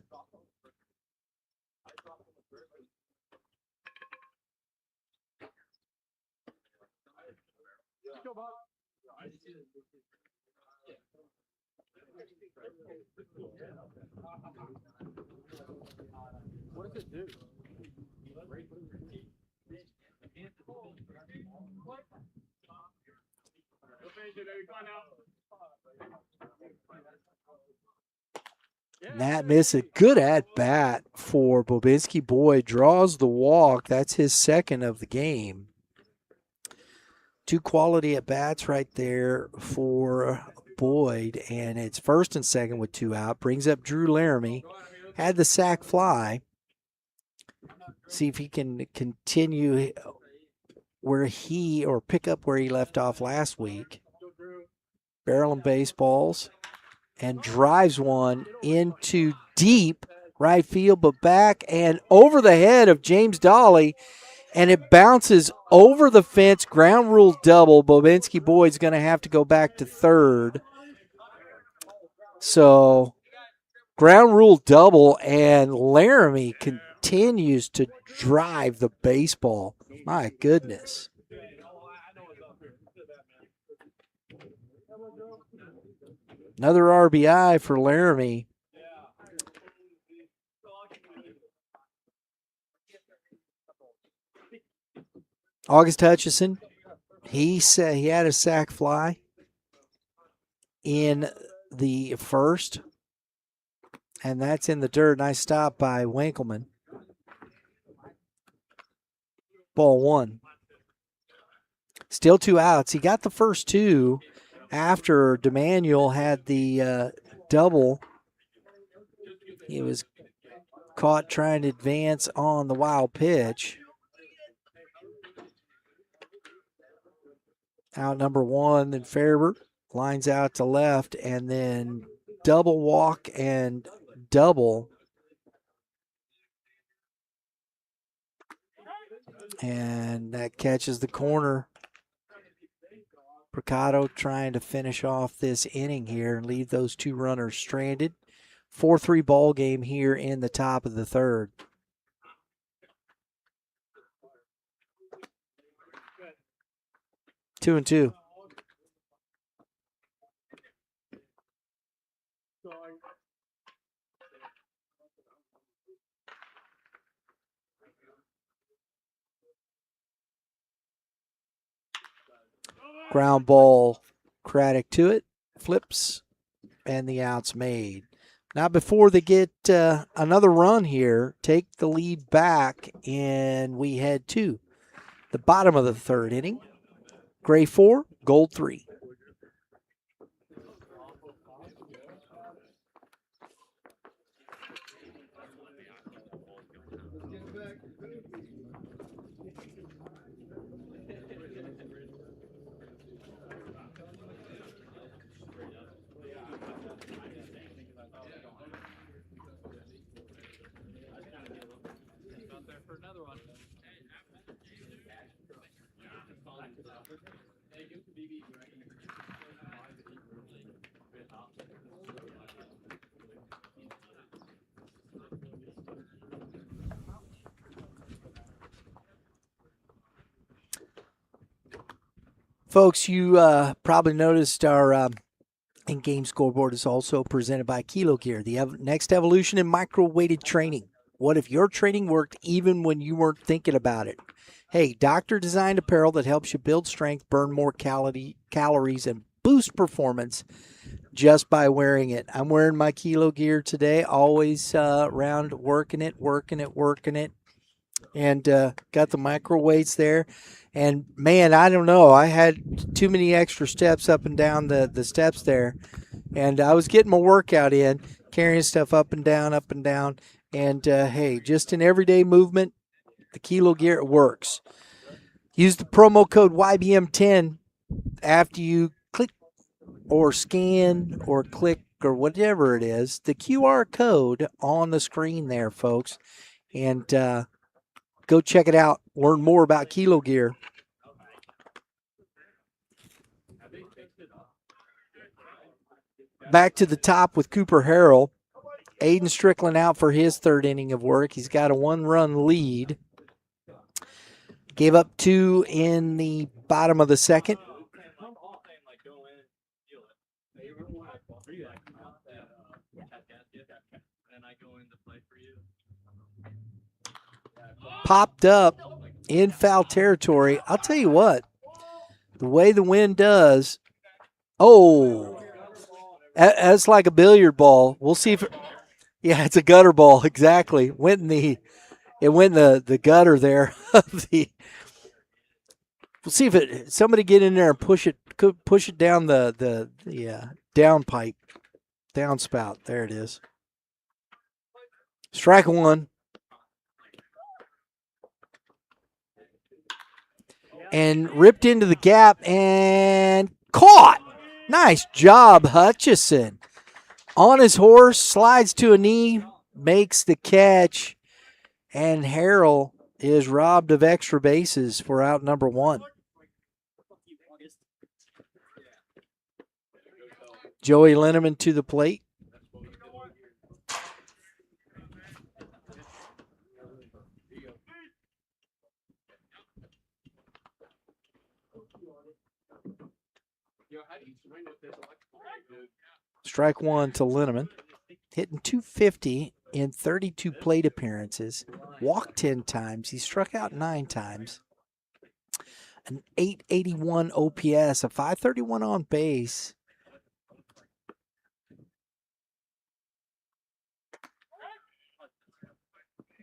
What does it do? Nat miss a good at-bat for Bobinski Boyd. Draws the walk. That's his second of the game. 2 quality at-bats right there for Boyd. And it's first and second with 2 out. Brings up Drew Laramie. Had the sac fly. See if he can continue pick up where he left off last week. Barreling baseballs. And drives one into deep right field, but back and over the head of James Dolly, and it bounces over the fence. Ground rule double. Bobinski Boyd's going to have to go back to third. So, ground rule double, and Laramie continues to drive the baseball. My goodness. Another RBI for Laramie. August Hutchison, he said he had a sac fly in the first, and that's in the dirt. Nice stop by Winkleman. Ball 1. Still 2 outs. He got the first 2 after DeManuel had the double. He was caught trying to advance on the wild pitch. Out number 1, then Fairburn lines out to left, and then double walk and double. And that catches the corner Mercado trying to finish off this inning here and leave those two runners stranded. 4-3 ball game here in the top of the third. Two and two. Ground ball, Craddock to it, flips, and the out's made. Now before they get another run here, take the lead back, and we head to the bottom of the third inning. Gray 4, Gold 3. Folks, you probably noticed our in-game scoreboard is also presented by Kilo Gear, the next evolution in micro-weighted training. What if your training worked even when you weren't thinking about it? Hey, doctor-designed apparel that helps you build strength, burn more calories, and boost performance just by wearing it. I'm wearing my Kilo Gear today, always around working it, and got the micro weights there. And, man, I don't know. I had too many extra steps up and down the steps there. And I was getting my workout in, carrying stuff up and down. And, hey, just an everyday movement, the Kilo Gear works. Use the promo code YBM10 after you click or scan or click or whatever it is, the QR code on the screen there, folks. And go check it out. Learn more about Kilo Gear. Back to the top with Cooper Harrell. Aiden Strickland out for his third inning of work. He's got a one-run lead. Gave up 2 in the bottom of the second. Popped up in foul territory. I'll tell you what, the way the wind does, that's like a billiard ball. We'll see if, it's a gutter ball, exactly. It went in the gutter there of the. We'll see if somebody get in there and push it down the down pipe, downspout. There it is. Strike 1. And ripped into the gap and caught. Nice job, Hutchison. On his horse, slides to a knee, makes the catch, and Harrell is robbed of extra bases for out number 1. Joey Linneman to the plate. Strike 1 to Linneman. Hitting .250 in 32 plate appearances. Walked 10 times. He struck out 9 times. An .881 OPS, a .531 on base.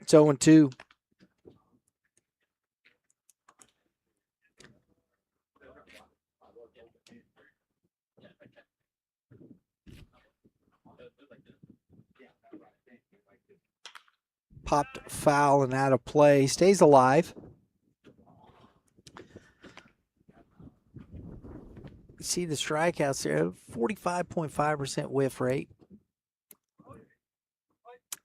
It's 0-2. Popped foul and out of play. Stays alive. You see the strikeouts there. 45.5% whiff rate.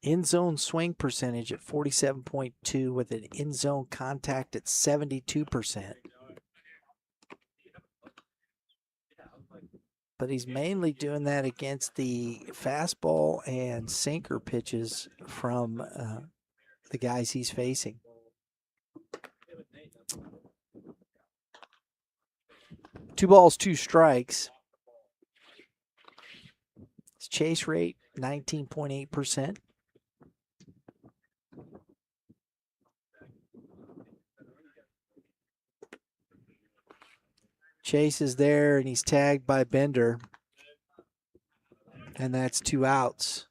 In zone swing percentage at 47.2 with an in zone contact at 72%. but he's mainly doing that against the fastball and sinker pitches from the guys he's facing. Two balls, two strikes. His chase rate, 19.8%. Chase is there, and he's tagged by Bender. And that's 2 outs.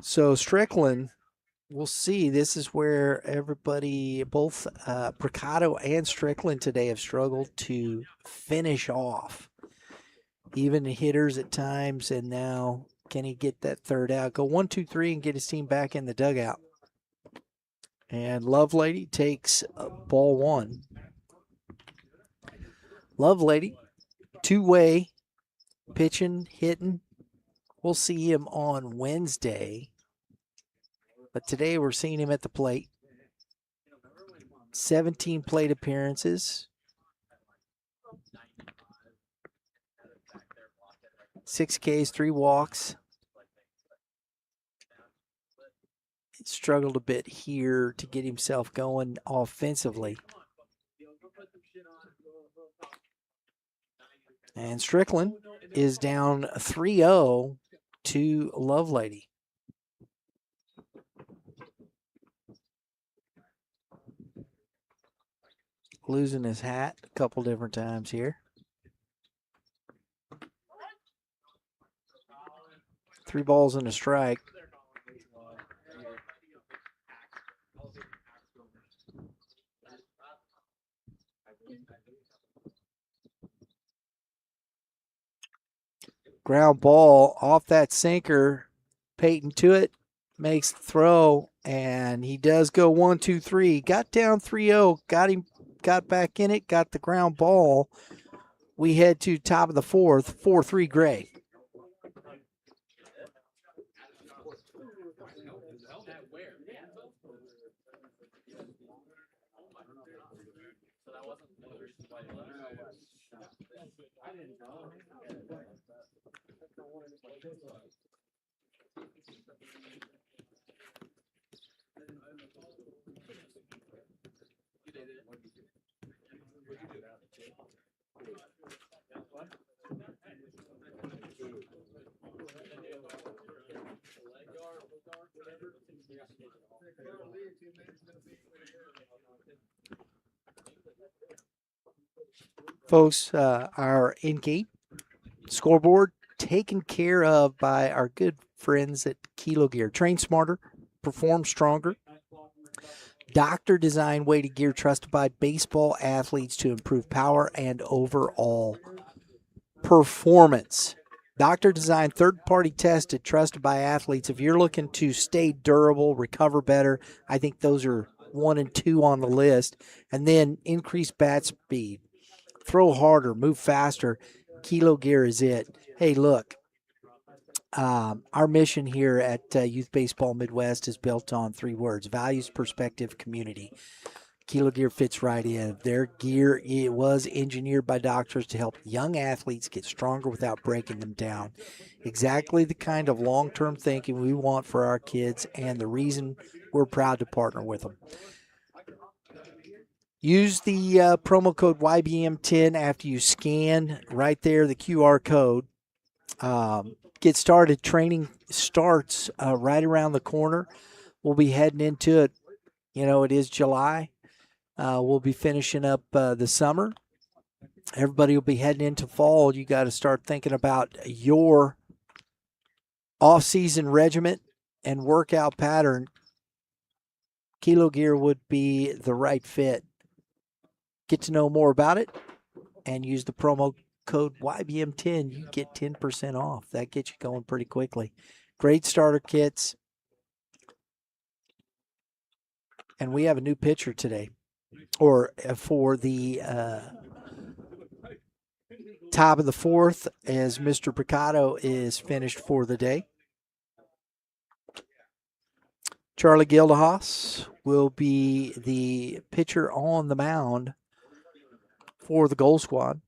So Strickland, we'll see. This is where everybody, both Picado and Strickland today have struggled to finish off. Even the hitters at times, and now can he get that third out? Go 1, 2, 3 and get his team back in the dugout. And Lovelady takes ball 1. Lovelady, two-way, pitching, hitting. We'll see him on Wednesday. But today we're seeing him at the plate. 17 plate appearances. 6 Ks, 3 walks. He struggled a bit here to get himself going offensively. And Strickland is down 3-0 to Lovelady. Losing his hat a couple different times here. 3 balls and a strike. Ground ball off that sinker. Peyton to it, makes the throw, and he does go 1, 2, 3. Got down 3-0, got back in it, got the ground ball. We head to top of the 4th, 4-3 Gray. Folks, our in-gate scoreboard taken care of by our good friends at Kilo Gear. Train smarter, perform stronger. Doctor design weighted gear trusted by baseball athletes to improve power and overall performance. Doctor design, third-party tested, trusted by athletes. If you're looking to stay durable, recover better, I think those are 1 and 2 on the list. And then increase bat speed, throw harder, move faster. Kilo Gear is it. Hey, look, our mission here at Youth Baseball Midwest is built on 3 words: values, perspective, community. Kilo Gear fits right in. Their gear, it was engineered by doctors to help young athletes get stronger without breaking them down. Exactly the kind of long-term thinking we want for our kids, and the reason we're proud to partner with them. Use the promo code YBM10 after you scan right there the QR code. Get started. Training starts right around the corner. We'll be heading into it. You know, it is July. We'll be finishing up the summer. Everybody will be heading into fall. You got to start thinking about your off-season regiment and workout pattern. Kilo Gear would be the right fit. Get to know more about it and use the promo code YBM10. You get 10% off. That gets you going pretty quickly. Great starter kits. And we have a new pitcher today, or for the top of the 4th, as Mr. Picado is finished for the day. Charlie Gildehaas will be the pitcher on the mound for the Gold Squad.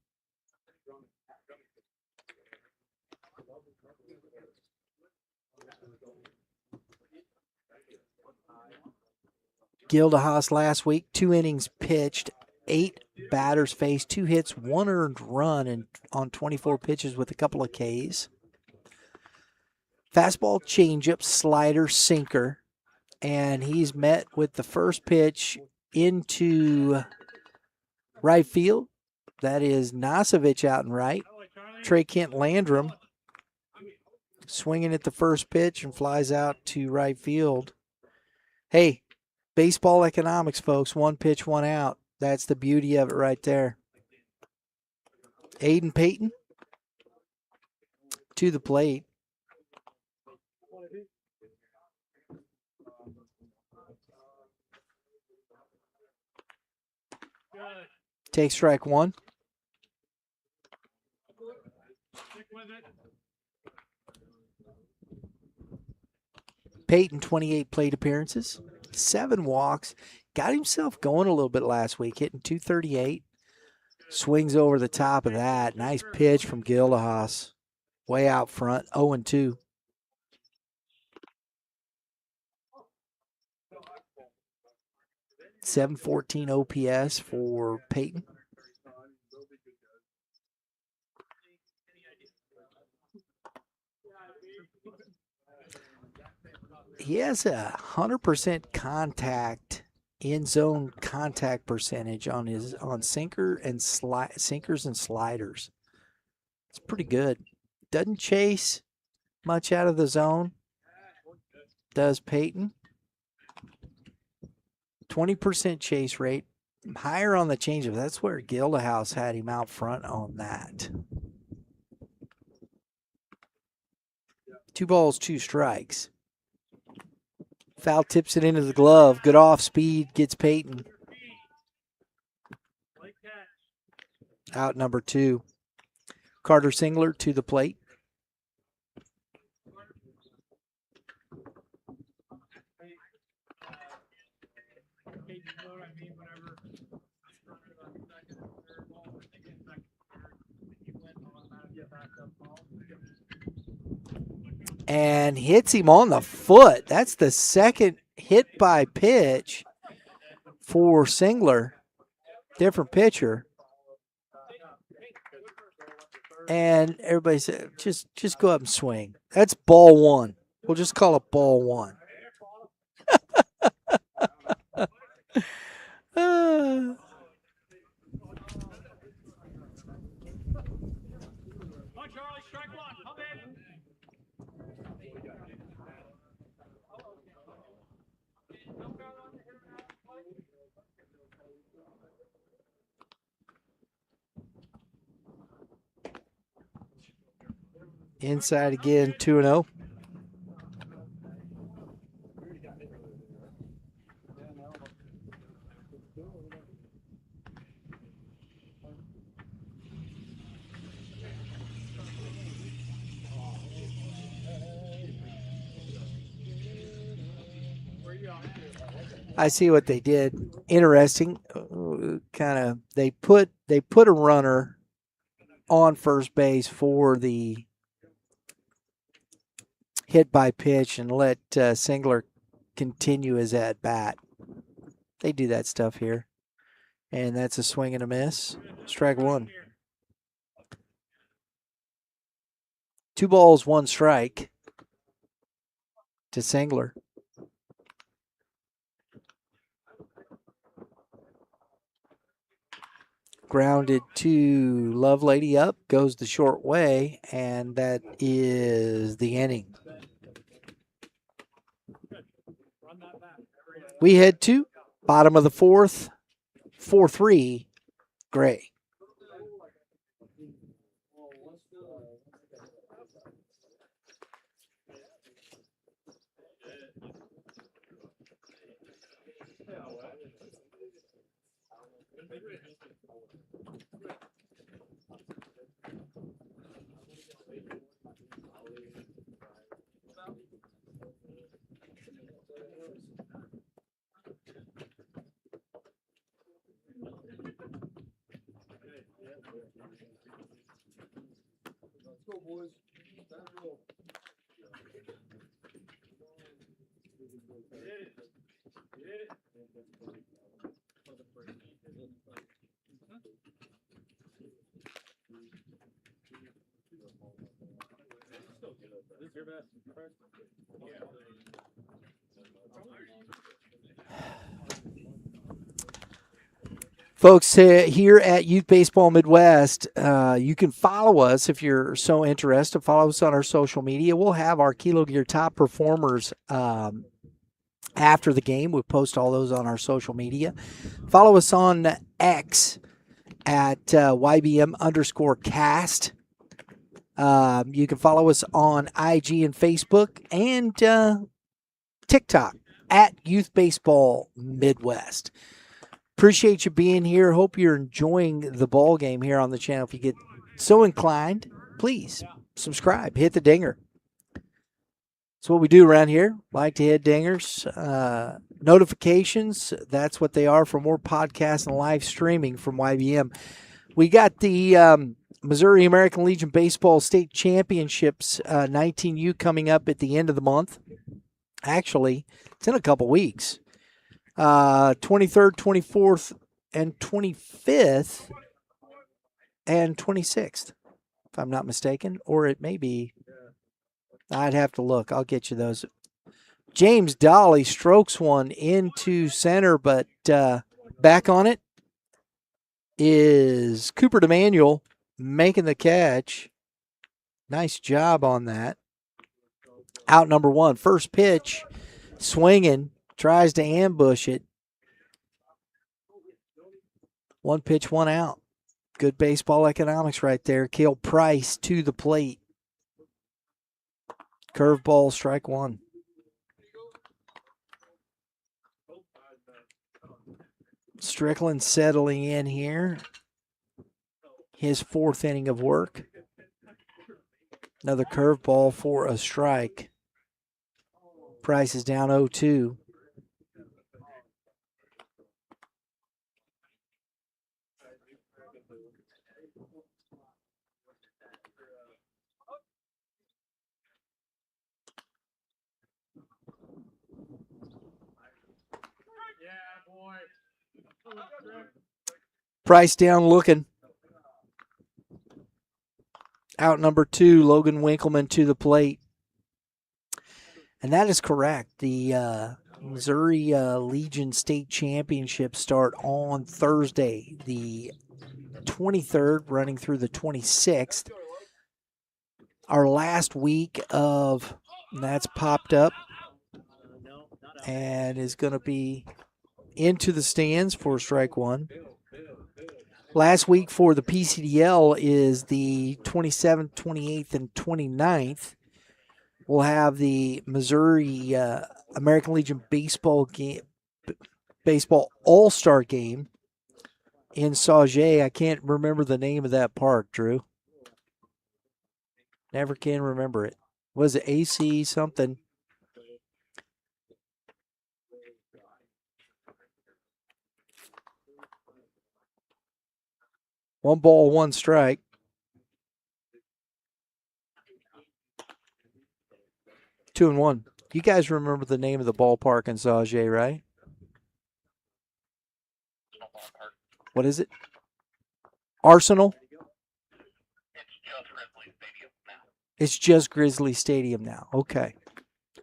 Gildahaus last week, 2 innings pitched, 8 batters faced, 2 hits, 1 earned run and on 24 pitches with a couple of Ks. Fastball, changeup, slider, sinker, and he's met with the first pitch into right field. That is Nosovich out in right. Trey Kent Landrum swinging at the first pitch and flies out to right field. Hey, baseball economics, folks. 1 pitch, 1 out. That's the beauty of it right there. Aiden Payton to the plate. Take strike 1. Payton, 28 plate appearances, 7 walks. Got himself going a little bit last week, hitting .238. Swings over the top of that. Nice pitch from Gildahaus. Way out front, 0-2. .714 OPS for Payton. He has a 100% contact, in zone contact percentage on his sinkers and sliders. It's pretty good. Doesn't chase much out of the zone. Does Payton? 20% chase rate. Higher on the changeup. That's where Gildahaus had him out front on that. 2 balls, 2 strikes. Foul tips it into the glove. Good off speed. Gets Payton. Out number 2. Carter Singler to the plate. And hits him on the foot. That's the second hit by pitch for Singler. Different pitcher. And everybody said, just go up and swing. That's ball 1. We'll just call it ball 1. Inside again, 2-0. I see what they did. Interesting. They put a runner on first base for the hit by pitch and let Singler continue his at bat. They do that stuff here. And that's a swing and a miss. Strike 1. 2 balls, 1 strike to Singler. Grounded to Lovelady up, goes the short way, and that is the inning. We head to bottom of the 4th, 4-3, Gray. go, boys. Time to roll. This is your best. Folks, here at Youth Baseball Midwest, you can follow us if you're so interested. Follow us on our social media. We'll have our Kilo Gear top performers after the game. We'll post all those on our social media. Follow us on X at YBM_cast. You can follow us on IG and Facebook and TikTok at Youth Baseball Midwest. Appreciate you being here. Hope you're enjoying the ball game here on the channel. If you get so inclined, please subscribe. Hit the dinger. That's what we do around here. Like to hit dingers. Notifications, that's what they are for more podcasts and live streaming from YBM. We got the Missouri American Legion Baseball State Championships 19U coming up at the end of the month. Actually, it's in a couple weeks. 23rd, 24th, and 25th, and 26th, if I'm not mistaken. Or it may be, I'd have to look. I'll get you those. James Dolly strokes one into center, but back on it is Cooper DeManuel making the catch. Nice job on that. Out number one. First pitch, swinging. Tries to ambush it. One pitch, one out. Good baseball economics right there. Cale Price to the plate. Curveball, strike one. Strickland settling in here. His fourth inning of work. Another curveball for a strike. Price is down 0-2. Price down looking. Out number two, Logan Winkleman to the plate. And that is correct. The Missouri Legion State Championships start on Thursday, the 23rd, running through the 26th. Our last week of, that's popped up and is going to be into the stands for strike one. Last week for the PCDL is the 27th, 28th, and 29th. We'll have the Missouri American Legion baseball All-Star game in Sauget. I can't remember the name of that park, Drew. Never can remember it. Was it AC something? One ball, one strike. Two and one. You guys remember the name of the ballpark in Sauget, right? What is it? Arsenal? It's just Grizzly Stadium now. Okay.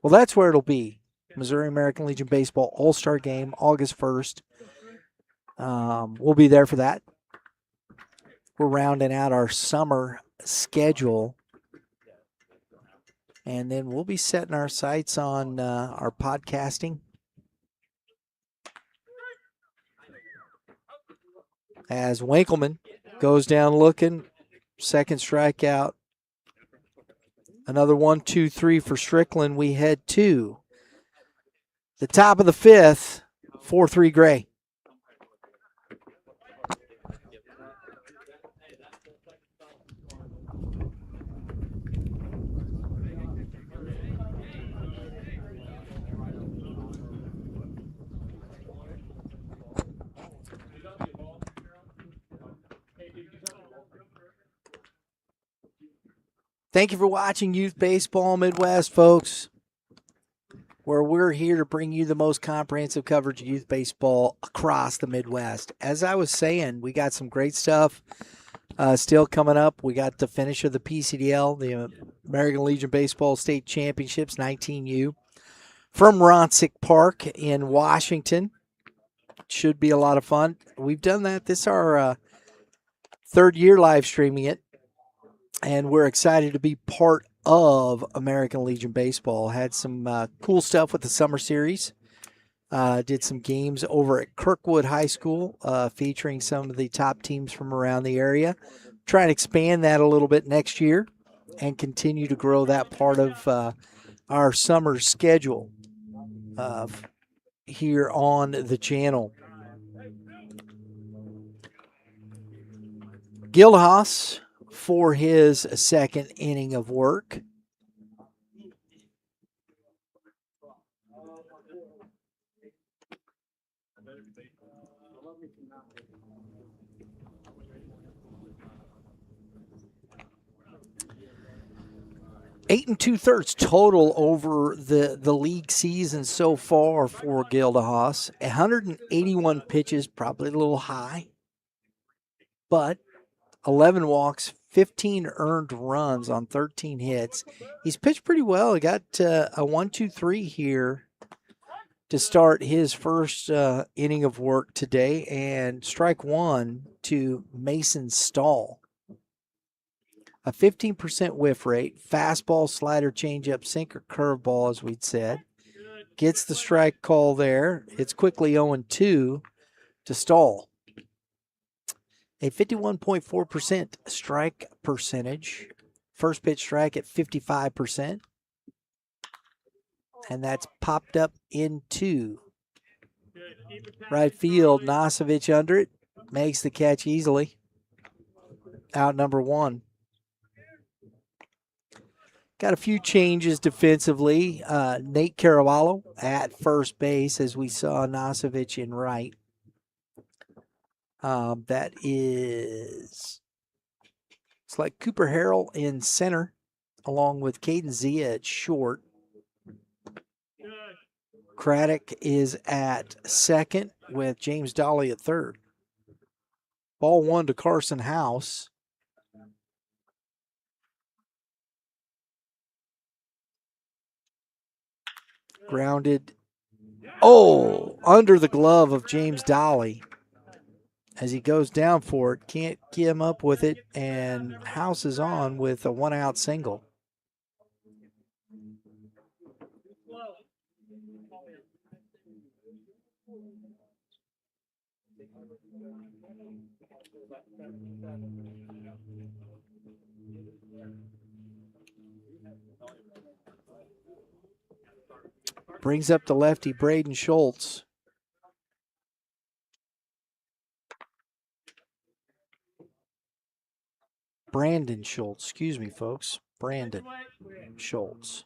Well, that's where it'll be. Missouri American Legion Baseball All-Star Game, August 1st. We'll be there for that. We're rounding out our summer schedule. And then we'll be setting our sights on our podcasting. As Winkleman goes down looking, second strikeout. Another 1-2-3 for Strickland. We head to the top of the fifth, 4-3 Gray. Thank you for watching Youth Baseball Midwest, folks, where we're here to bring you the most comprehensive coverage of youth baseball across the Midwest. As I was saying, we got some great stuff still coming up. We got the finish of the PCDL, the American Legion Baseball State Championships, 19U, from Ronsick Park in Washington. Should be a lot of fun. We've done that. This is our third year live streaming it, and we're excited to be part of American Legion Baseball. Had some cool stuff with the summer series. Did some games over at Kirkwood High School featuring some of the top teams from around the area. Try and expand that a little bit next year and continue to grow that part of our summer schedule here on the channel. Gildenhaus for his second inning of work. Eight and 2/3 total over the league season so far for Gildenhaus. 181 pitches, probably a little high, but 11 walks, 15 earned runs on 13 hits. He's pitched pretty well. He got a 1-2-3 here to start his first inning of work today, and strike one to Mason Stahl. A 15% whiff rate, fastball, slider, changeup, sinker, curveball, as we'd said. Gets the strike call there. It's quickly 0-2 to Stahl. A 51.4% strike percentage. First pitch strike at 55%. And that's popped up into right field. Nosovich under it. Makes the catch easily. Out number one. Got a few changes defensively. Nate Caravallo at first base, as we saw Nosovich in right. That is, it's like Cooper Harrell in center, along with Caden Zia at short. Craddock is at second with James Dolly at third. Ball one to Carson House. Grounded. Oh, under the glove of James Dolly. As he goes down for it, can't get him up with it, and House is on with a one-out single. Brings up the lefty, Braden Schultz. Brandon Schultz, excuse me, folks. Brandon Schultz.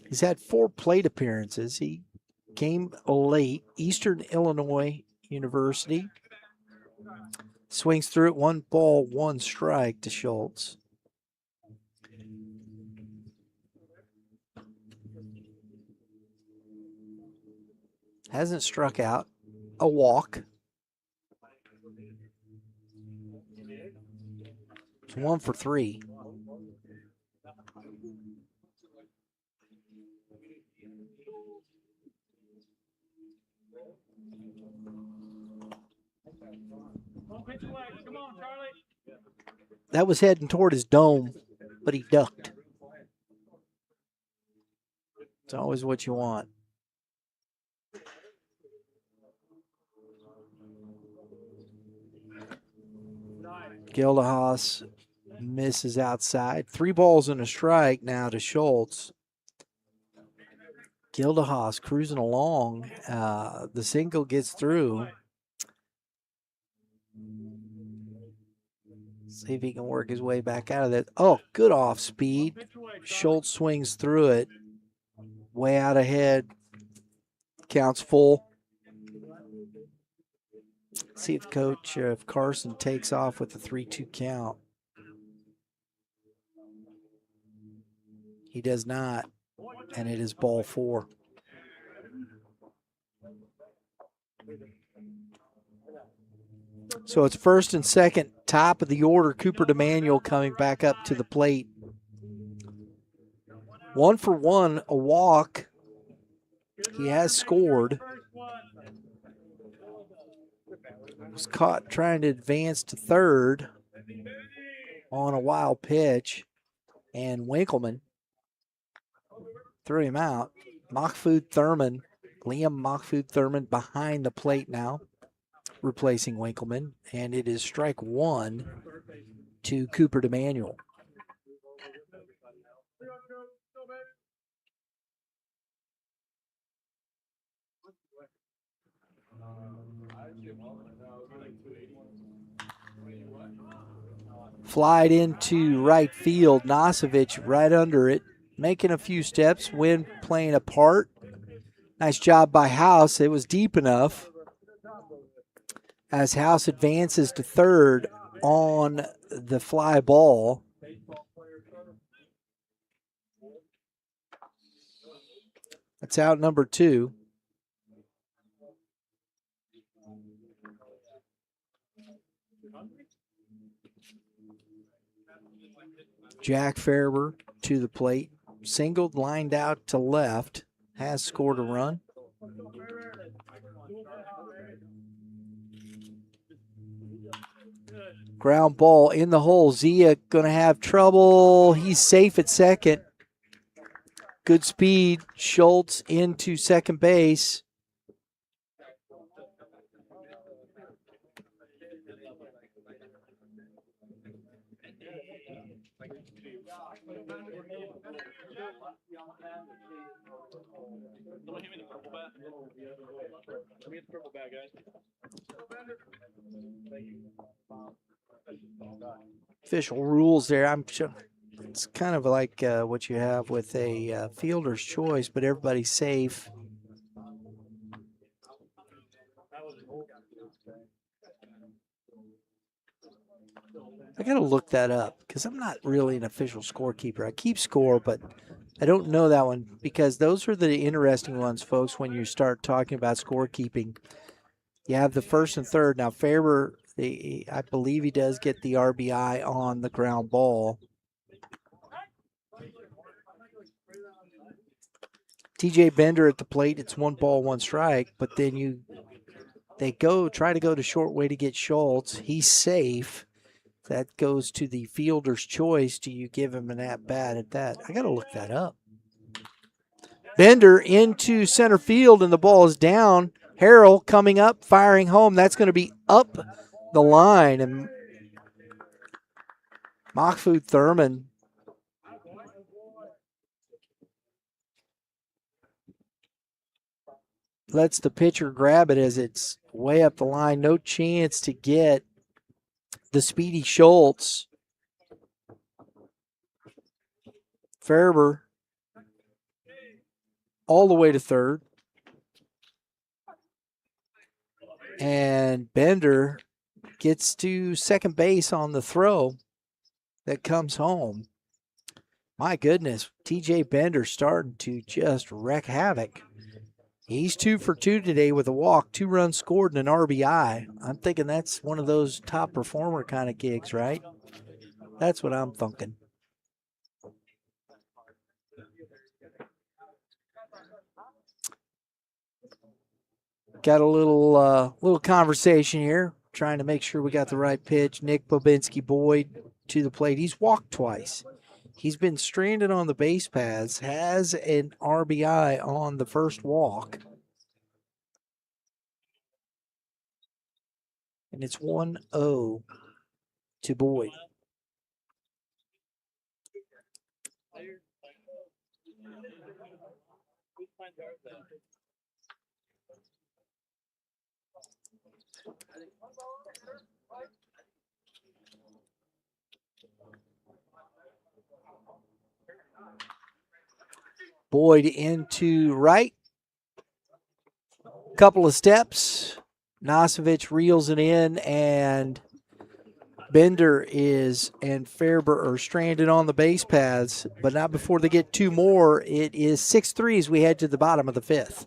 He's had 4 plate appearances. He came late. Eastern Illinois University. Swings through it, 1 ball, 1 strike to Schultz. Hasn't struck out. A walk. It's 1 for 3. That was heading toward his dome, but he ducked. It's always what you want. Gildenhaus misses outside. 3 balls and a strike now to Schultz. Gildenhaus cruising along. The single gets through. See if he can work his way back out of that. Oh, good off speed. Schultz swings through it. Way out ahead. Counts full. See if coach, if Carson takes off with the 3-2 count. He does not, and it is ball 4. So it's first and second, top of the order. Cooper DeManuel coming back up to the plate. 1 for 1, a walk. He has scored. Was caught trying to advance to third on a wild pitch, and Winkleman threw him out. Mahfoud Thurman, Liam Mahfoud Thurman behind the plate now, replacing Winkleman, and it is strike 1 to Cooper DeManuel. Flied into right field. Nosovich right under it, making a few steps. Wind playing a part. Nice job by House. It was deep enough. As House advances to third on the fly ball. That's out number 2. Jack Farber to the plate. Singled, lined out to left. Has scored a run. Ground ball in the hole. Zia going to have trouble. He's safe at second. Good speed. Schultz into second base. Official rules there. I'm sure it's kind of like what you have with a fielder's choice, but everybody's safe. I got to look that up because I'm not really an official scorekeeper. I keep score, but I don't know that one because those are the interesting ones, folks, when you start talking about scorekeeping. You have the first and third. Now, Farber, I believe he does get the RBI on the ground ball. TJ Bender at the plate. It's 1 ball, 1 strike, but then they try to go to short way to get Schultz. He's safe. That goes to the fielder's choice. Do you give him an at-bat at that? I got to look that up. Bender into center field, and the ball is down. Harrell coming up, firing home. That's going to be up the line. And Mahfoud Thurman lets the pitcher grab it as it's way up the line. No chance to get the speedy Schultz. Farber all the way to third. And Bender gets to second base on the throw that comes home. My goodness, TJ Bender starting to just wreak havoc. He's 2 for 2 today with a walk, 2 runs scored and an RBI. I'm thinking that's one of those top performer kind of gigs, right? That's what I'm thinking. Got a little conversation here, trying to make sure we got the right pitch. Nick Bobinski Boyd to the plate. He's walked twice. He's been stranded on the base paths, has an RBI on the first walk. And it's 1-0 to Boyd. Boyd into right. Couple of steps. Nosovich reels it in, and Bender and Fairber are stranded on the base paths, but not before they get two more. It is 6-3 as we head to the bottom of the fifth.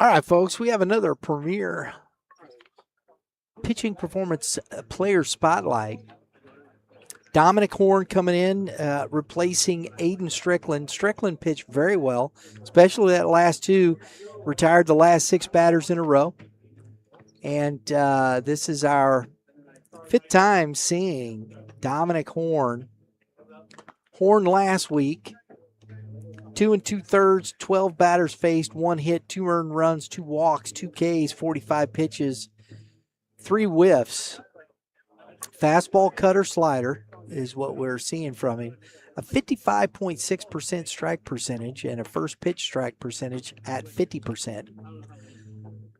All right, folks, we have another premier pitching performance player spotlight. Dominic Horn coming in, replacing Aiden Strickland. Strickland pitched very well, especially that last two. Retired the last 6 batters in a row. And this is our 5th time seeing Dominic Horn. Horn last week, 2 2/3, 12 batters faced, 1 hit, 2 earned runs, 2 walks, 2 Ks, 45 pitches, 3 whiffs. Fastball, cutter, slider is what we're seeing from him. A 55.6% strike percentage and a first pitch strike percentage at 50%.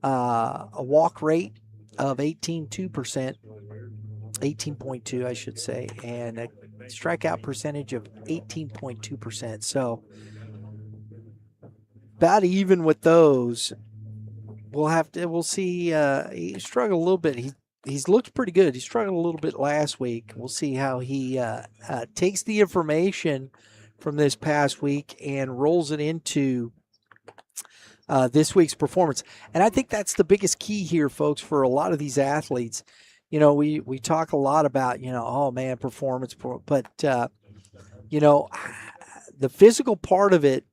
A walk rate of 18.2 I should say, and a strikeout percentage of 18.2%. So about even with those. We'll see. He struggled a little bit. He's looked pretty good. He struggled a little bit last week. We'll see how he takes the information from this past week and rolls it into this week's performance. And I think that's the biggest key here, folks, for a lot of these athletes. You know, we talk a lot about, oh man, performance, but the physical part of it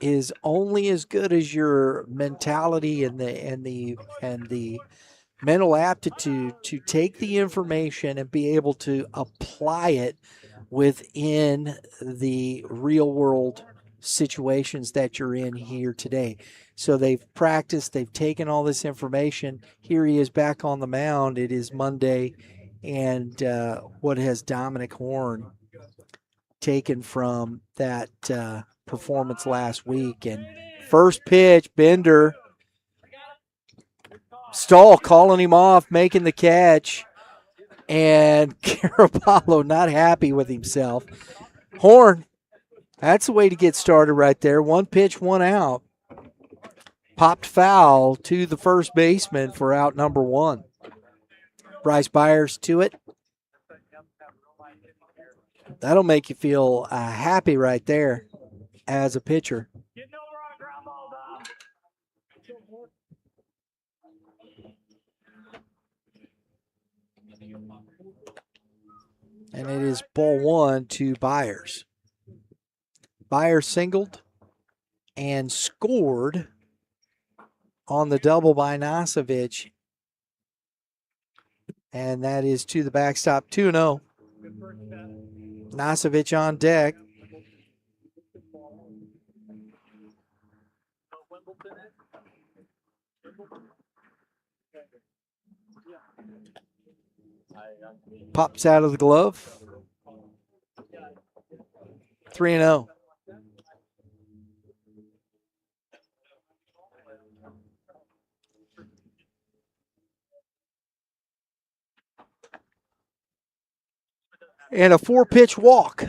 is only as good as your mentality and the mental aptitude to take the information and be able to apply it within the real world situations that you're in here today. So they've practiced, they've taken all this information. Here he is back on the mound. It is Monday, and what has Dominic Horn taken from that performance last week? And first pitch, Bender. Stahl calling him off, making the catch, and Caraballo not happy with himself. Horn, that's the way to get started right there. 1 pitch, 1 out. Popped foul to the first baseman for out number 1. Bryce Byers to it. That'll make you feel happy right there as a pitcher. And it is ball 1 to Byers. Byers singled and scored on the double by Nosovich. And that is to the backstop, 2-0. Nosovich on deck. Pops out of the glove. 3-0. And a 4-pitch walk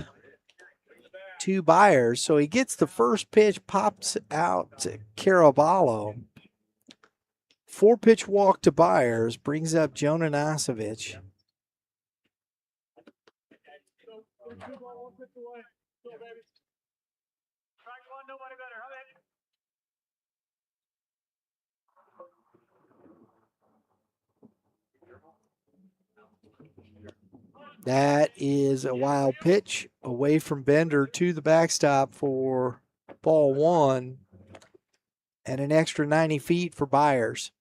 to Byers. So he gets the first pitch, pops out to Caraballo. 4-pitch walk to Byers brings up Jonah Nosovich. That is a wild pitch away from Bender to the backstop for ball one, and an extra 90 feet for Byers.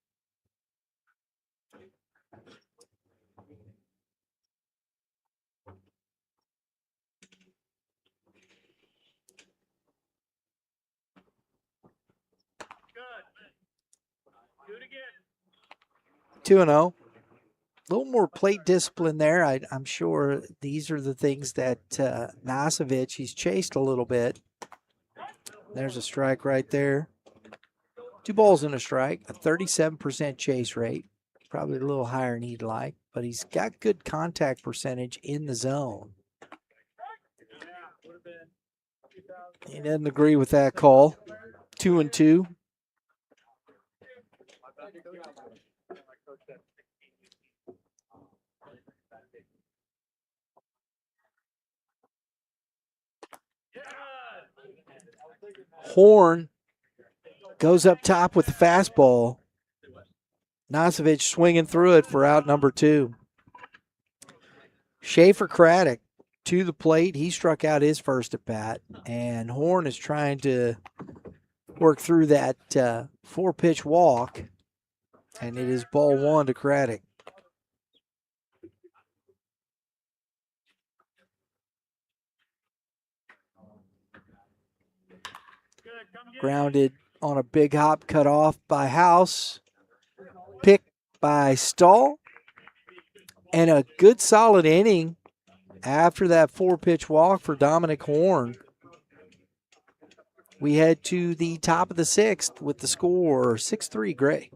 Do it again. 2-0. A little more plate discipline there. I'm sure these are the things that Nasevich, he's chased a little bit. There's a strike right there. 2 balls and a strike, a 37% chase rate. Probably a little higher than he'd like, but he's got good contact percentage in the zone. He doesn't agree with that call. 2-2. Horn goes up top with the fastball. Nasevich swinging through it for out number 2. Schaefer Craddock to the plate. He struck out his first at bat, and Horn is trying to work through that 4-pitch walk, and it is ball 1 to Craddock. Grounded on a big hop, cut off by House. Picked by Stahl. And a good solid inning after that 4-pitch walk for Dominic Horn. We head to the top of the 6th with the score 6-3 Gray.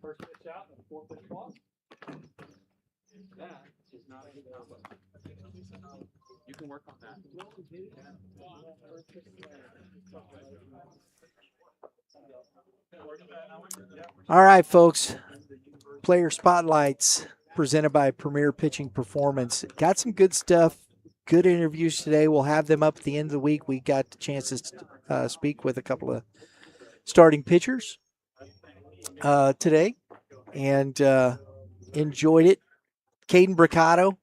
First pitch out, 4-pitch walk. That is not a good combo. You can work on that. All right, folks. Player spotlights presented by Premier Pitching Performance. Got some good stuff, good interviews today. We'll have them up at the end of the week. We got the chances to speak with a couple of starting pitchers today, and enjoyed it. Caden Bricado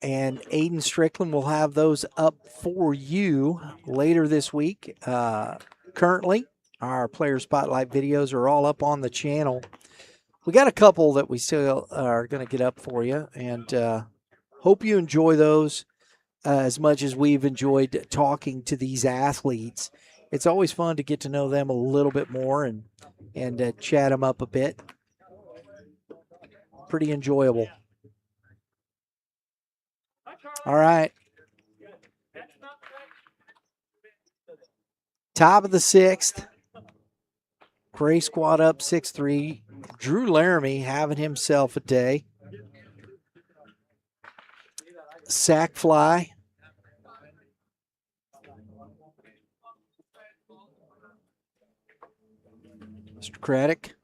and Aiden Strickland will have those up for you later this week. Currently, our player spotlight videos are all up on the channel. We got a couple that we still are going to get up for you, and hope you enjoy those as much as we've enjoyed talking to these athletes. It's always fun to get to know them a little bit more and chat them up a bit. Pretty enjoyable. All right. Top of the 6th. Gray squad up 6-3. Drew Laramie having himself a day. Sack fly. Mr. Craddock,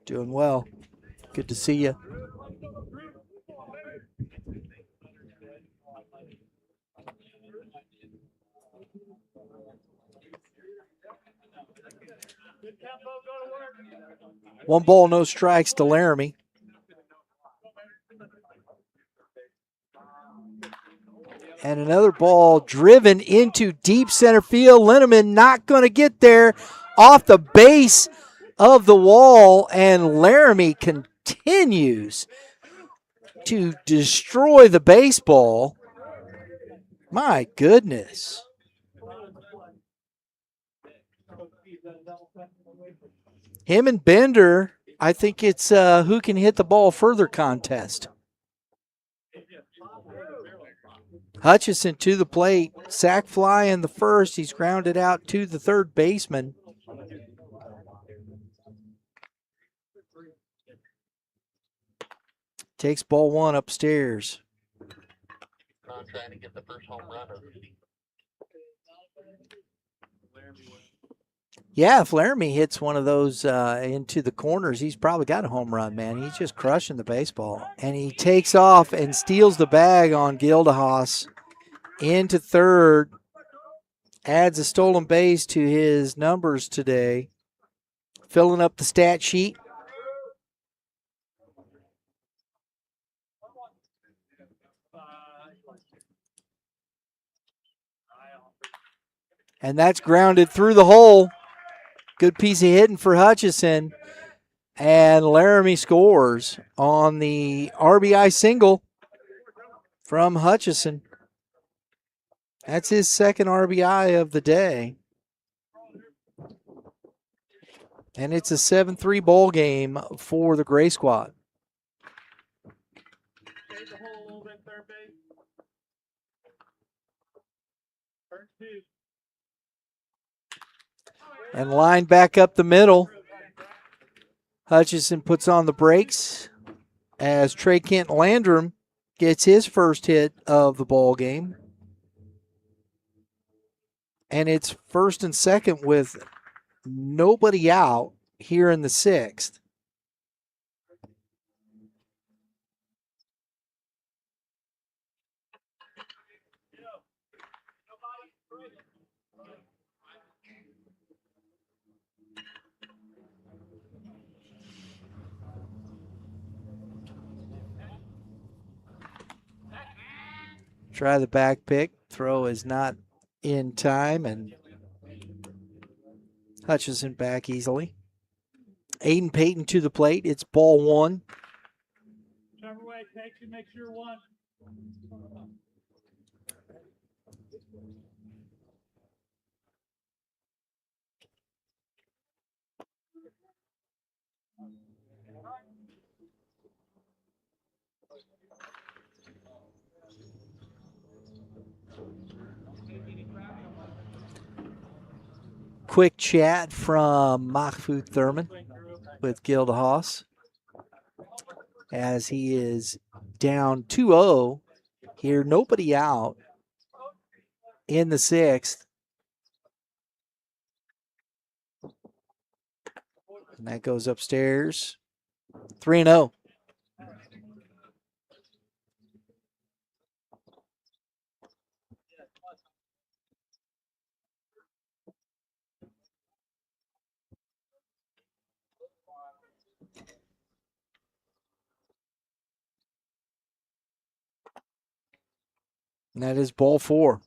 doing well. Good to see you. One ball, no strikes to Laramie. And another ball driven into deep center field. Linneman not going to get there, off the base of the wall, and Laramie continues to destroy the baseball. My goodness. Him and Bender, I think it's who can hit the ball further contest. Hutchison to the plate. Sack fly in the first. He's grounded out to the third baseman. Takes ball one upstairs. Trying to get the first home run of the season. Yeah, if Laramie hits one of those into the corners, he's probably got a home run, man. He's just crushing the baseball. And he takes off and steals the bag on Gildehaus into third. Adds a stolen base to his numbers today. Filling up the stat sheet. And that's grounded through the hole. Good piece of hitting for Hutchison. And Laramie scores on the RBI single from Hutchison. That's his second RBI of the day. And it's a 7-3 ball game for the Gray Squad. And line back up the middle. Hutchison puts on the brakes as Trey Kent Landrum gets his first hit of the ball game. And it's first and second with nobody out here in the sixth. Try the back pick. Throw is not in time, and Hutchison back easily. Aiden Payton to the plate. It's ball one. Whichever way it takes you, make sure one. Quick chat from Mahfoud Thurman with Gildehaus as he is down 2-0 here. Nobody out in the sixth. And that goes upstairs. 3-0. And that is ball four.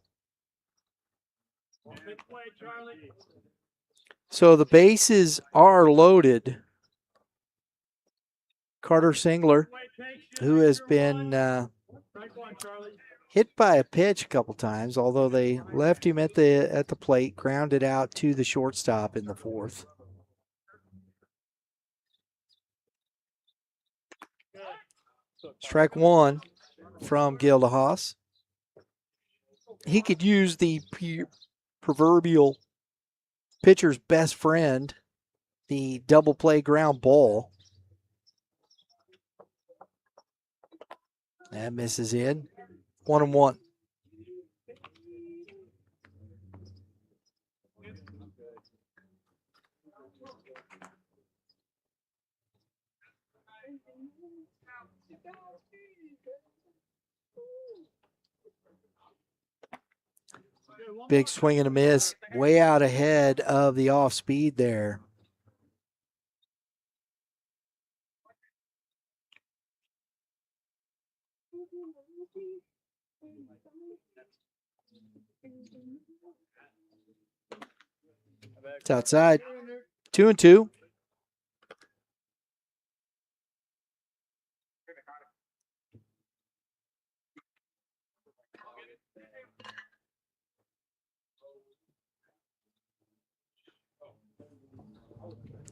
So the bases are loaded. Carter Singler, who has been hit by a pitch a couple times, although they left him at the plate, grounded out to the shortstop in the fourth. Strike one from Gildehaus. He could use the proverbial pitcher's best friend, the double play ground ball. That misses in. 1-1. Big swing and a miss. Way out ahead of the off speed there. It's outside. 2-2.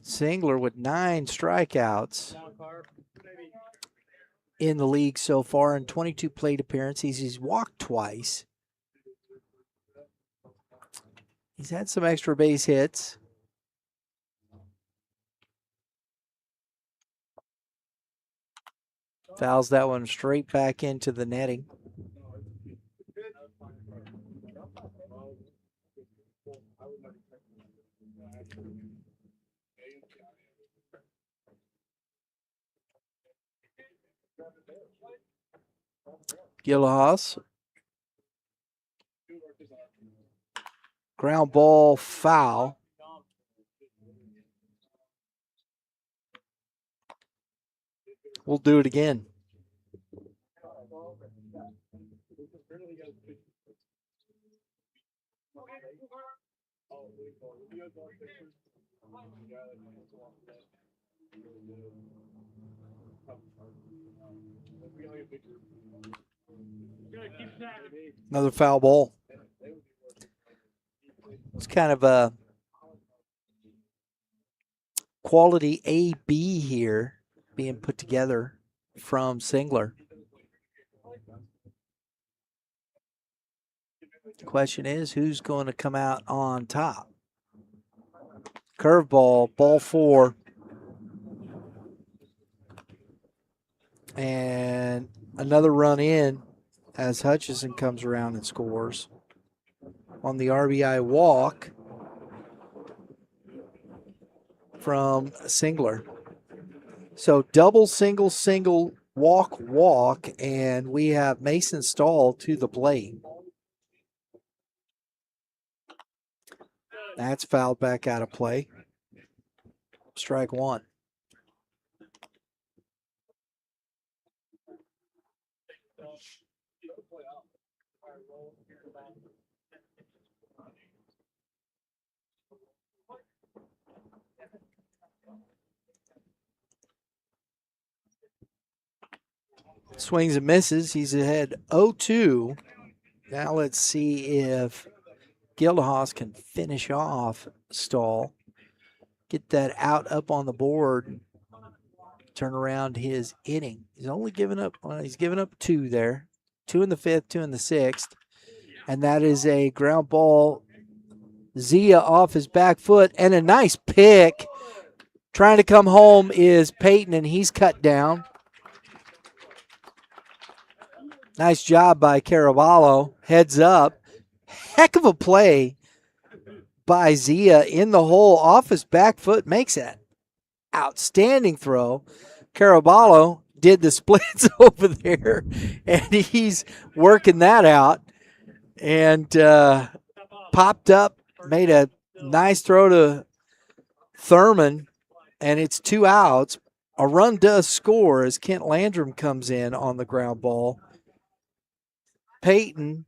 Singler with 9 strikeouts. in the league so far in 22 plate appearances. He's walked twice. He's had some extra base hits. Fouls that one straight back into the netting. Gillihouse. Ground ball foul. We'll do it again. Another foul ball. It's kind of a quality A-B here being put together from Singler. The question is, who's going to come out on top? Curveball, ball 4. And another run in as Hutchison comes around and scores on the RBI walk from Singler. So double, single, single, walk, walk, and we have Mason Stahl to the plate. That's fouled back out of play. Strike one. Swings and misses. He's ahead 0-2. Now let's see if Gildehaus can finish off Stahl. Get that out up on the board. Turn around his inning. He's only given up, he's given up 2 there. 2 in the 5th, 2 in the 6th. And that is a ground ball. Zia off his back foot. And a nice pick. Trying to come home is Peyton, and he's cut down. Nice job by Caraballo. Heads up. Heck of a play by Zia in the hole. Off his back foot. Makes that outstanding throw. Caraballo did the splits over there, and he's working that out. And popped up, made a nice throw to Thurman, and it's 2 outs. A run does score as Kent Landrum comes in on the ground ball. Peyton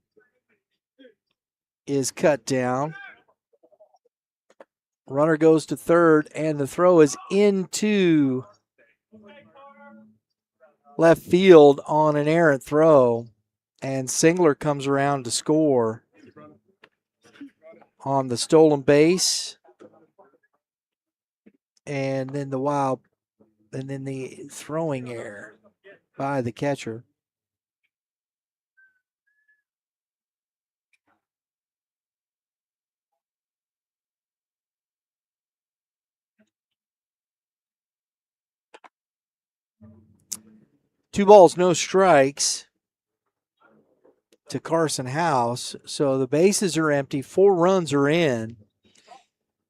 is cut down. Runner goes to third, and the throw is into left field on an errant throw. And Singler comes around to score on the stolen base. And then the throwing error by the catcher. Two balls, no strikes to Carson House. So the bases are empty. 4 runs are in.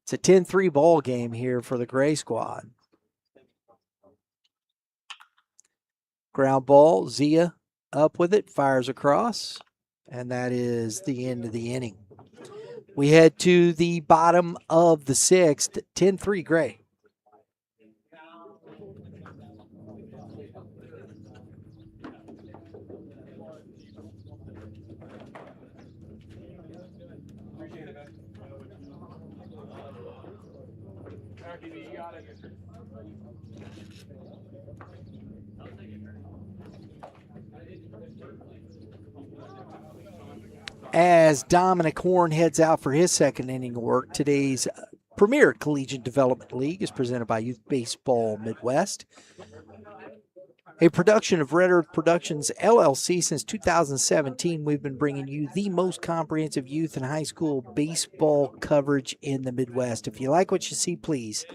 It's a 10-3 ball game here for the Gray squad. Ground ball, Zia up with it, fires across, and that is the end of the inning. We head to the bottom of the 6th, 10-3 Gray. As Dominic Horn heads out for his second inning of work, today's Premier Collegiate Development League is presented by Youth Baseball Midwest. A production of Red Earth Productions, LLC. Since 2017, we've been bringing you the most comprehensive youth and high school baseball coverage in the Midwest. If you like what you see, please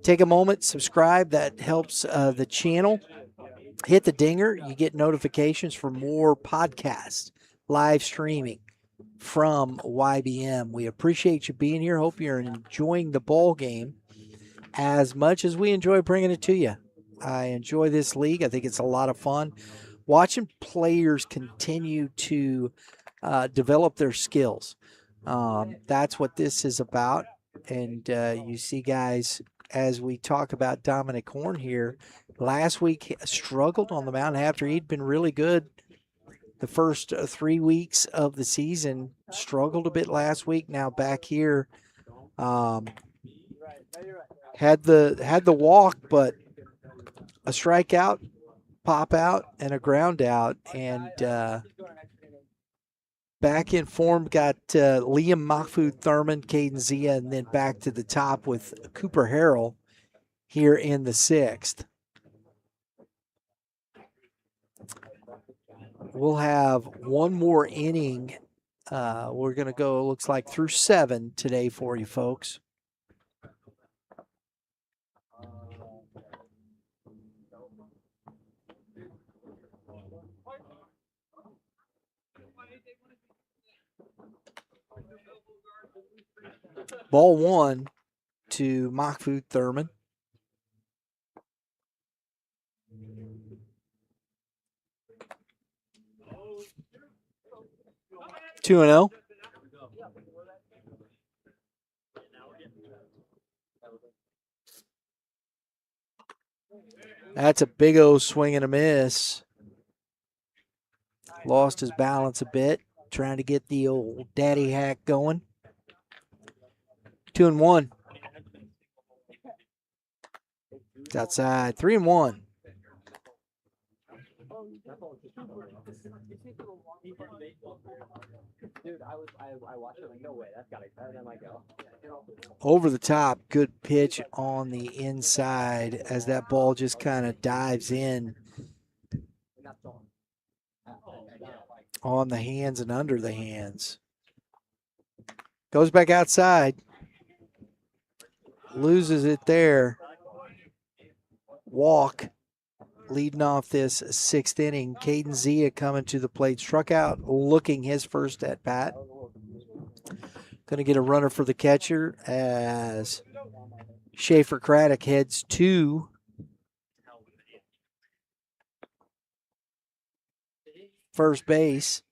take a moment, subscribe. That helps the channel. Hit the dinger. You get notifications for more podcasts, live streaming from YBM. We appreciate you being here. Hope you're enjoying the ball game as much as we enjoy bringing it to you. I enjoy this league. I think it's a lot of fun. Watching players continue to develop their skills. That's what this is about. And you see guys, as we talk about Dominic Horn here, last week struggled on the mound after he'd been really good the first 3 weeks of the season. Struggled a bit last week. Now back here, had the walk, but a strikeout, pop out, and a ground out. And back in form, got Liam Mahfoud Thurman, Caden Zia, and then back to the top with Cooper Harrell here in the 6th. We'll have one more inning. We're going to go, looks like, through 7 today for you folks. Ball 1 to Mahfoud Thurman. Two and 0. That's a big O swing and a miss. Lost his balance a bit, trying to get the old daddy hack going. 2 and 1. It's outside. 3 and 1. Dude, I watched it like, no way, that's gotta go. And then I go, Over the top, good pitch on the inside as that ball just kind of dives in on the hands and under the hands. Goes back outside. Loses it there. Walk leading off this 6th inning. Caden Zia coming to the plate. Struck out looking his first at bat. Going to get a runner for the catcher as Schaefer Craddock heads to first base.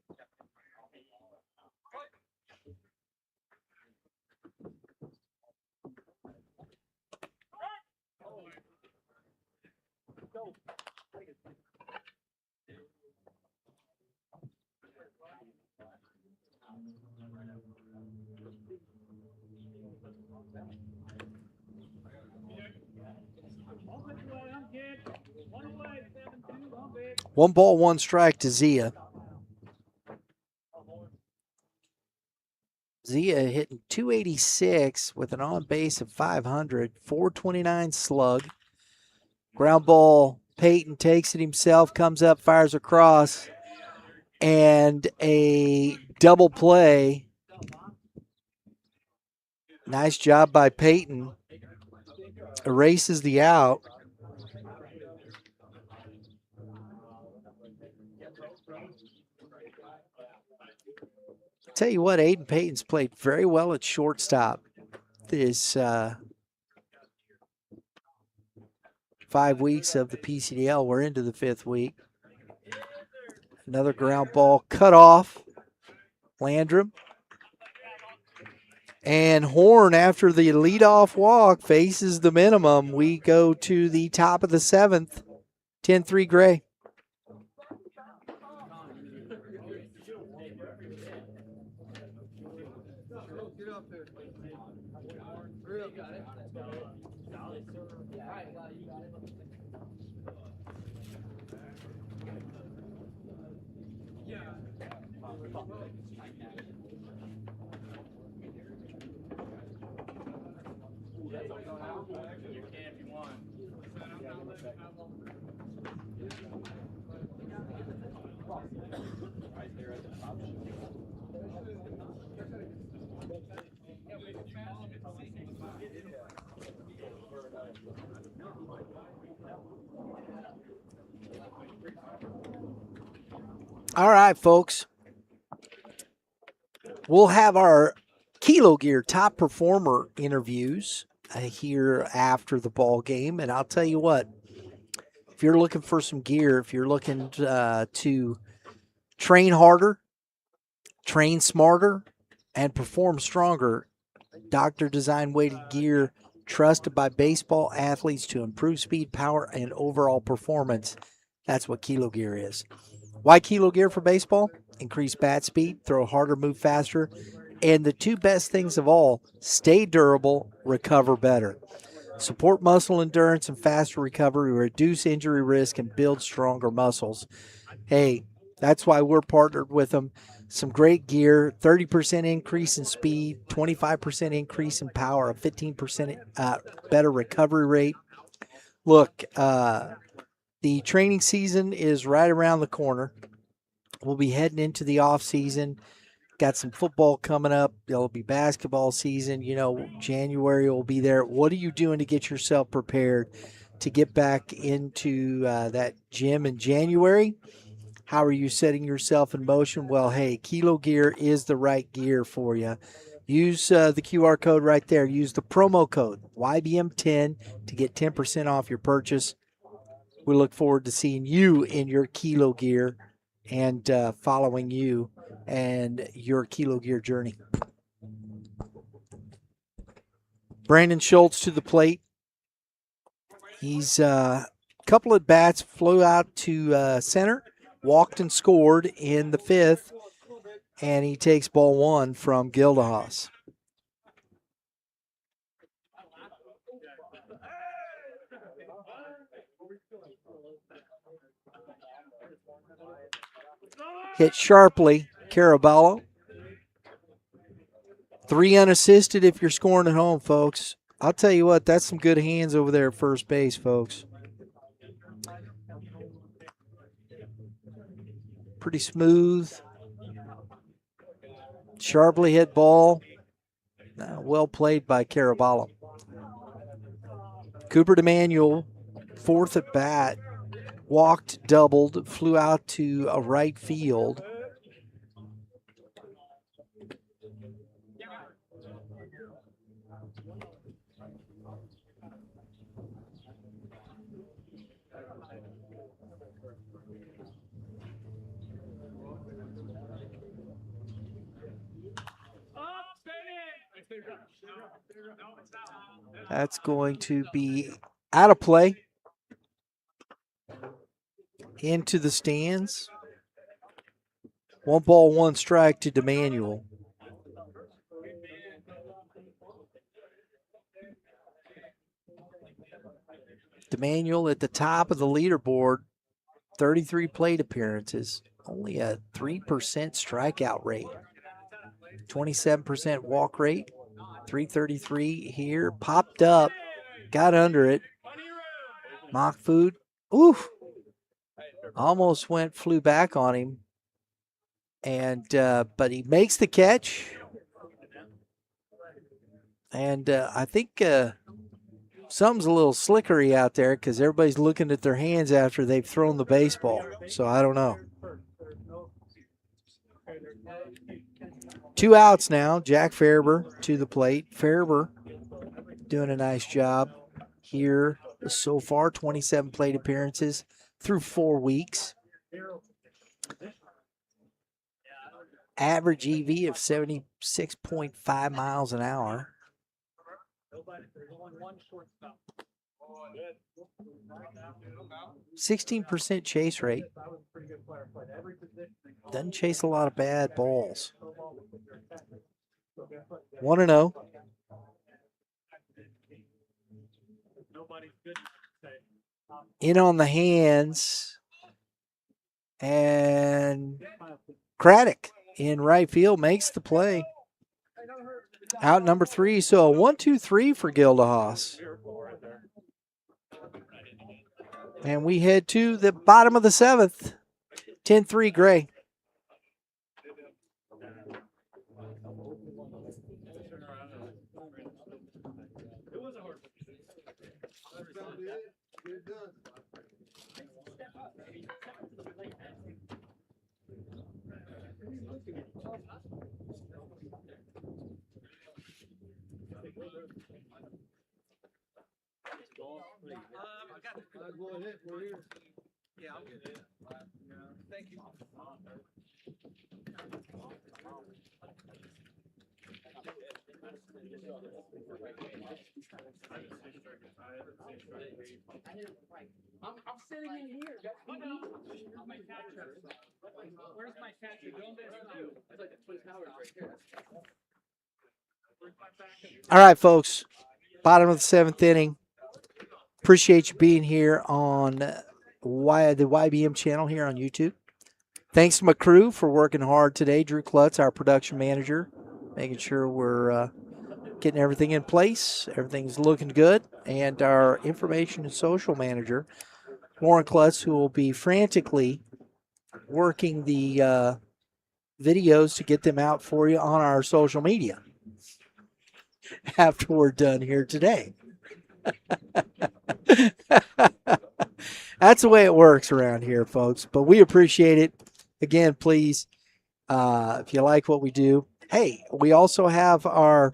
One ball, one strike to Zia. Zia hitting .286 with an on base of .500, .429 slug. Ground ball, Peyton takes it himself, comes up, fires across, and a double play. Nice job by Peyton. Erases the out. Tell you what, Aiden Payton's played very well at shortstop this 5 weeks of the PCDL. We're into the 5th week. Another ground ball cut off. Landrum. And Horn, after the leadoff walk, faces the minimum. We go to the top of the 7th. 10-3 Gray. All right, folks. We'll have our Kilo Gear top performer interviews here after the ball game. And I'll tell you what, if you're looking for some gear, if you're looking to train harder, train smarter, and perform stronger, Doctor Design weighted gear trusted by baseball athletes to improve speed, power, and overall performance. That's what Kilo Gear is. Why Kilo Gear for baseball? Increase bat speed, throw harder, move faster, and the two best things of all, stay durable, recover better. Support muscle endurance and faster recovery, reduce injury risk, and build stronger muscles. Hey, that's why we're partnered with them. Some great gear, 30% increase in speed, 25% increase in power, a 15% better recovery rate. Look, the training season is right around the corner. We'll be heading into the off season. Got some football coming up. There'll be basketball season. You know, January will be there. What are you doing to get yourself prepared to get back into that gym in January? How are you setting yourself in motion? Well, hey, Kilo Gear is the right gear for you. Use the QR code right there. Use the promo code YBM10 to get 10% off your purchase. We look forward to seeing you in your Kilo Gear and following you and your Kilo Gear journey. Brandon Schultz to the plate. He's a couple at bats, flew out to center, walked and scored in the fifth, and he takes ball one from Gildehaus. Hit sharply, Caraballo. 3 unassisted if you're scoring at home, folks. I'll tell you what, that's some good hands over there at first base, folks. Pretty smooth. Sharply hit ball. Well played by Caraballo. Cooper DeManuel, 4th at bat. Walked, doubled, flew out to a right field. That's going to be out of play. Into the stands. 1 ball, 1 strike to DeManuel. DeManuel at the top of the leaderboard, 33 plate appearances, only a 3% strikeout rate, 27% walk rate, 333 here, popped up, got under it. Mock food, oof, almost flew back on him, and but he makes the catch, and I think something's a little slickery out there because everybody's looking at their hands after they've thrown the baseball. So I don't know. 2 outs now. Jack Farber to the plate. Farber doing a nice job here so far. 27 plate appearances through 4 weeks. Average EV of 76.5 miles an hour. 16% chase rate. Doesn't chase a lot of bad balls. 1-0. In on the hands. And Craddock in right field makes the play. Out number 3, so a 1-2-3 for Gildehaus. And we head to the bottom of the 7th. 10-3 Gray. Yeah, I'll get it. Thank you. I'm sitting in here. My catcher. Where's my catcher? Don't miss you. It's like the Twin Towers right here. All right, folks. Bottom of the seventh inning. Appreciate you being here on the YBM channel here on YouTube. Thanks to my crew for working hard today. Drew Klutz, our production manager, making sure we're getting everything in place. Everything's looking good. And our information and social manager, Warren Klutz, who will be frantically working the videos to get them out for you on our social media after we're done here today. That's the way it works around here, folks. But we appreciate it. Again, please, if you like what we do, hey, we also have our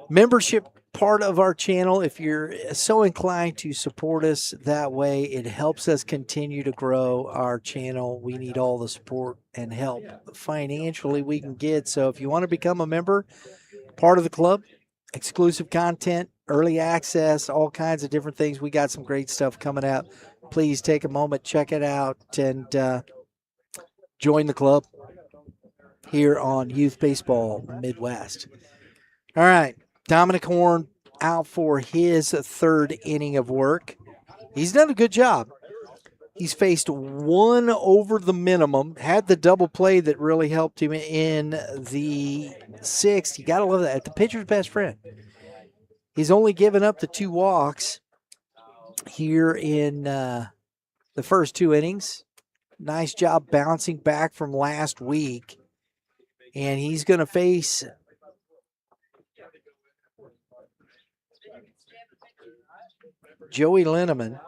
membership part of our channel. If you're so inclined to support us that way, it helps us continue to grow our channel. We need all the support and help financially we can get. So if you want to become a member, part of the club, exclusive content, early access, all kinds of different things. We got some great stuff coming up. Please take a moment, check it out, and join the club here on Youth Baseball Midwest. All right, Dominic Horn out for his third inning of work. He's done a good job. He's faced one over the minimum, had the double play that really helped him in the sixth. You got to love that. The pitcher's best friend. He's only given up the 2 walks here in the first 2 innings. Nice job bouncing back from last week. And he's going to face Joey Linneman.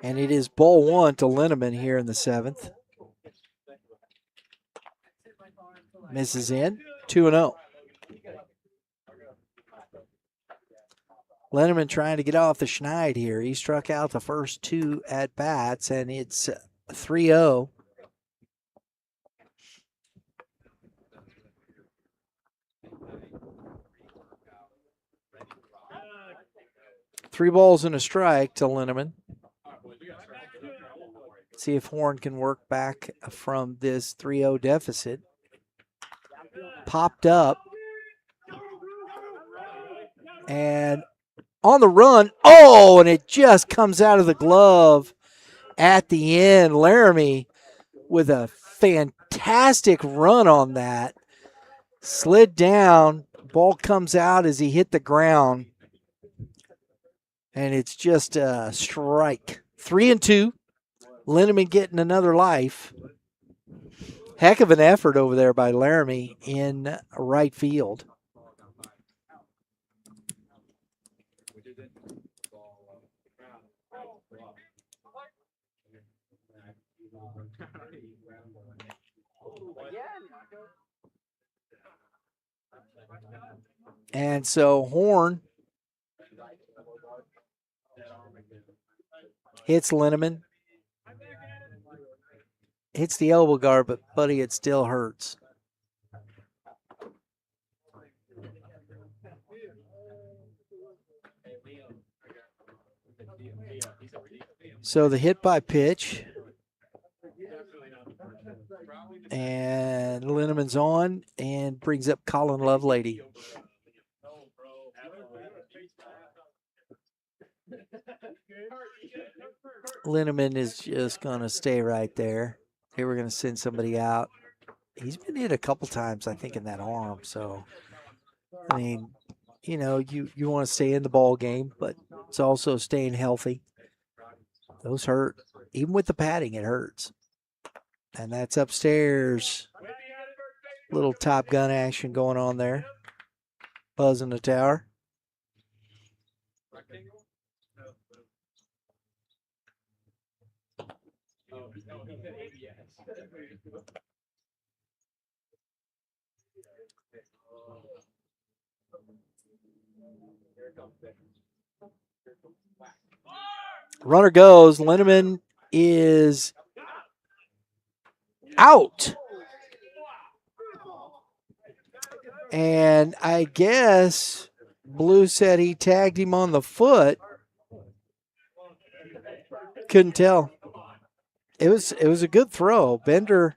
And it is ball 1 to Linneman here in the 7th. Misses in, 2-0. Linneman trying to get off the schneid here. He struck out the first 2 at-bats, and it's 3-0. Three balls and a strike to Linneman. See if Horn can work back from this 3-0 deficit. Popped up. And on the run. Oh, and it just comes out of the glove at the end. Laramie with a fantastic run on that. Slid down. Ball comes out as he hit the ground. And it's just a strike. 3-2. Linneman getting another life. Heck of an effort over there by Laramie in right field. And so Horn hits Linneman. Hits the elbow guard, but, buddy, it still hurts. So the hit by pitch. And Linneman's on and brings up Colin Lovelady. Linneman is just going to stay right there. They were going to send somebody out. He's been hit a couple times, I think, in that arm. So, I mean, you know, you want to stay in the ball game, but it's also staying healthy. Those hurt. Even with the padding, it hurts. And that's upstairs. Little Top Gun action going on there. Buzz in the tower. Runner goes. Lindeman is out. And I guess Blue said he tagged him on the foot. Couldn't tell. It was a good throw. Bender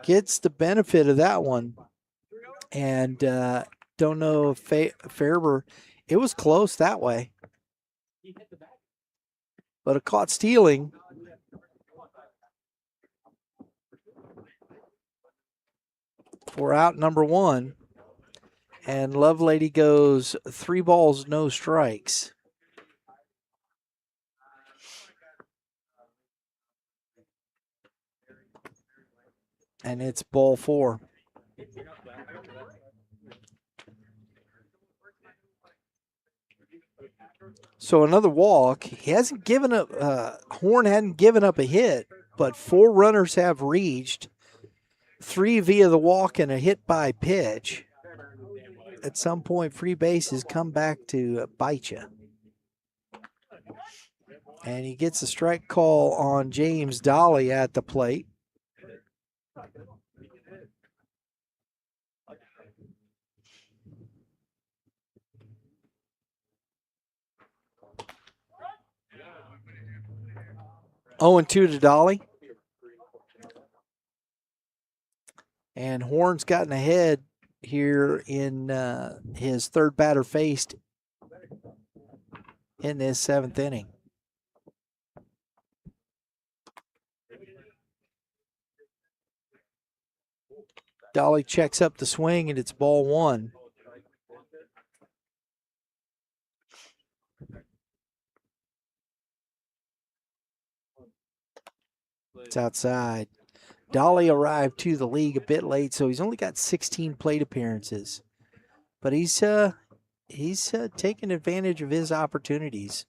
gets the benefit of that one. And don't know if Farber, it was close that way. But it caught stealing. For out number one. And Lovelady goes 3 balls, no strikes. And it's ball 4. So another walk. He hasn't given up, Horn hadn't given up a hit, but 4 runners have reached. 3 via the walk and a hit by pitch. At some point, free bases come back to bite you. And he gets a strike call on James Dolly at the plate. Oh, and 2 to Dolly. And Horn's gotten ahead here in his third batter faced in this 7th inning. Dolly checks up the swing, and it's ball 1. It's outside. Dolly arrived to the league a bit late, so he's only got 16 plate appearances. But he's taking advantage of his opportunities.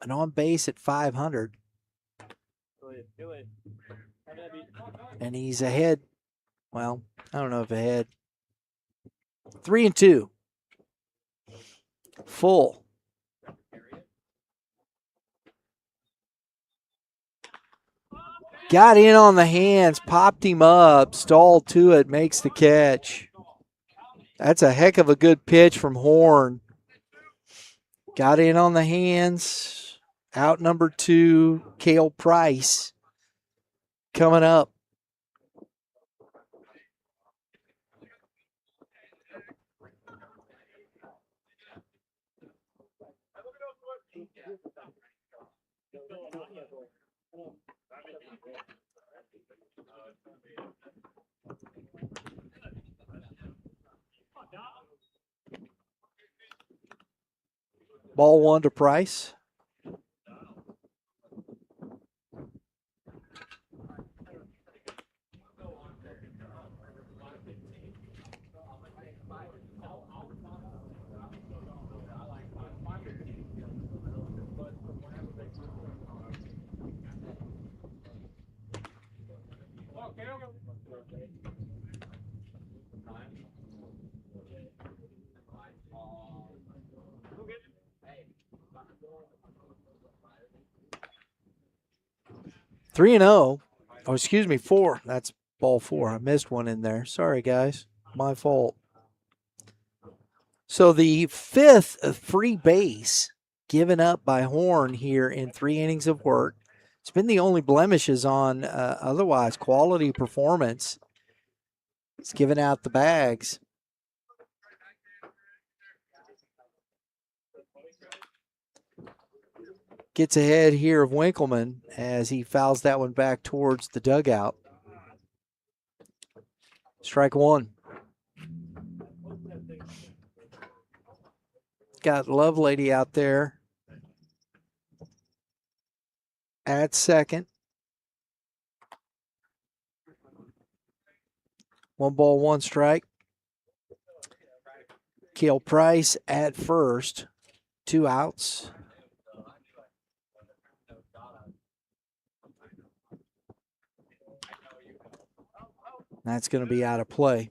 And on base at 500. And he's ahead. Well, I don't know if ahead. 3-2. Full. Got in on the hands, popped him up, stalled to it, makes the catch. That's a heck of a good pitch from Horn. Got in on the hands. Out number 2, Cale Price coming up. Ball 1 to Price. Three and 0. Oh, excuse me, 4. That's ball 4. I missed one in there. Sorry, guys. My fault. So the 5th free base given up by Horn here in 3 innings of work. It's been the only blemishes on otherwise quality performance. He's given out the bags. Gets ahead here of Winkleman as he fouls that one back towards the dugout. Strike 1. Got Lovelady out there at second. 1 ball, 1 strike. Cale Price at first. 2 outs. That's going to be out of play.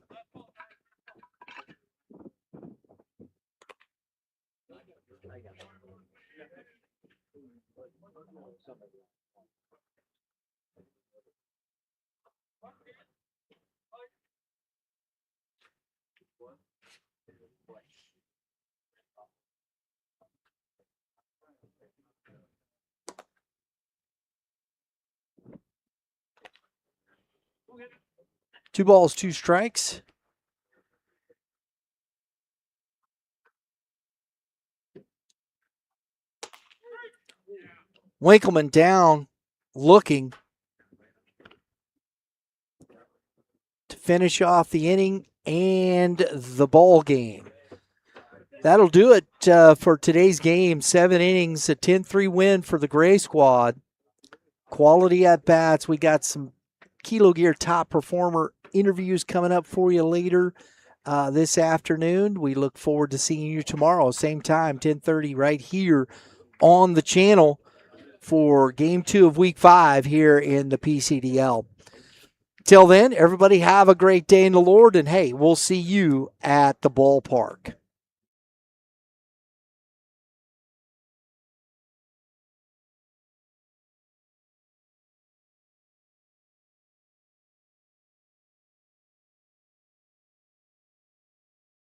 Two balls, two strikes. Winkleman down, looking to finish off the inning and the ball game. That'll do it for today's game. 7 innings, a 10-3 win for the Gray Squad. Quality at bats. We got some Kilo Gear top performer interviews coming up for you later this afternoon. We look forward to seeing you tomorrow, same time, 10:30, right here on the channel for Game 2 of Week 5 here in the PCDL. Till then, everybody have a great day in the Lord, and hey, we'll see you at the ballpark.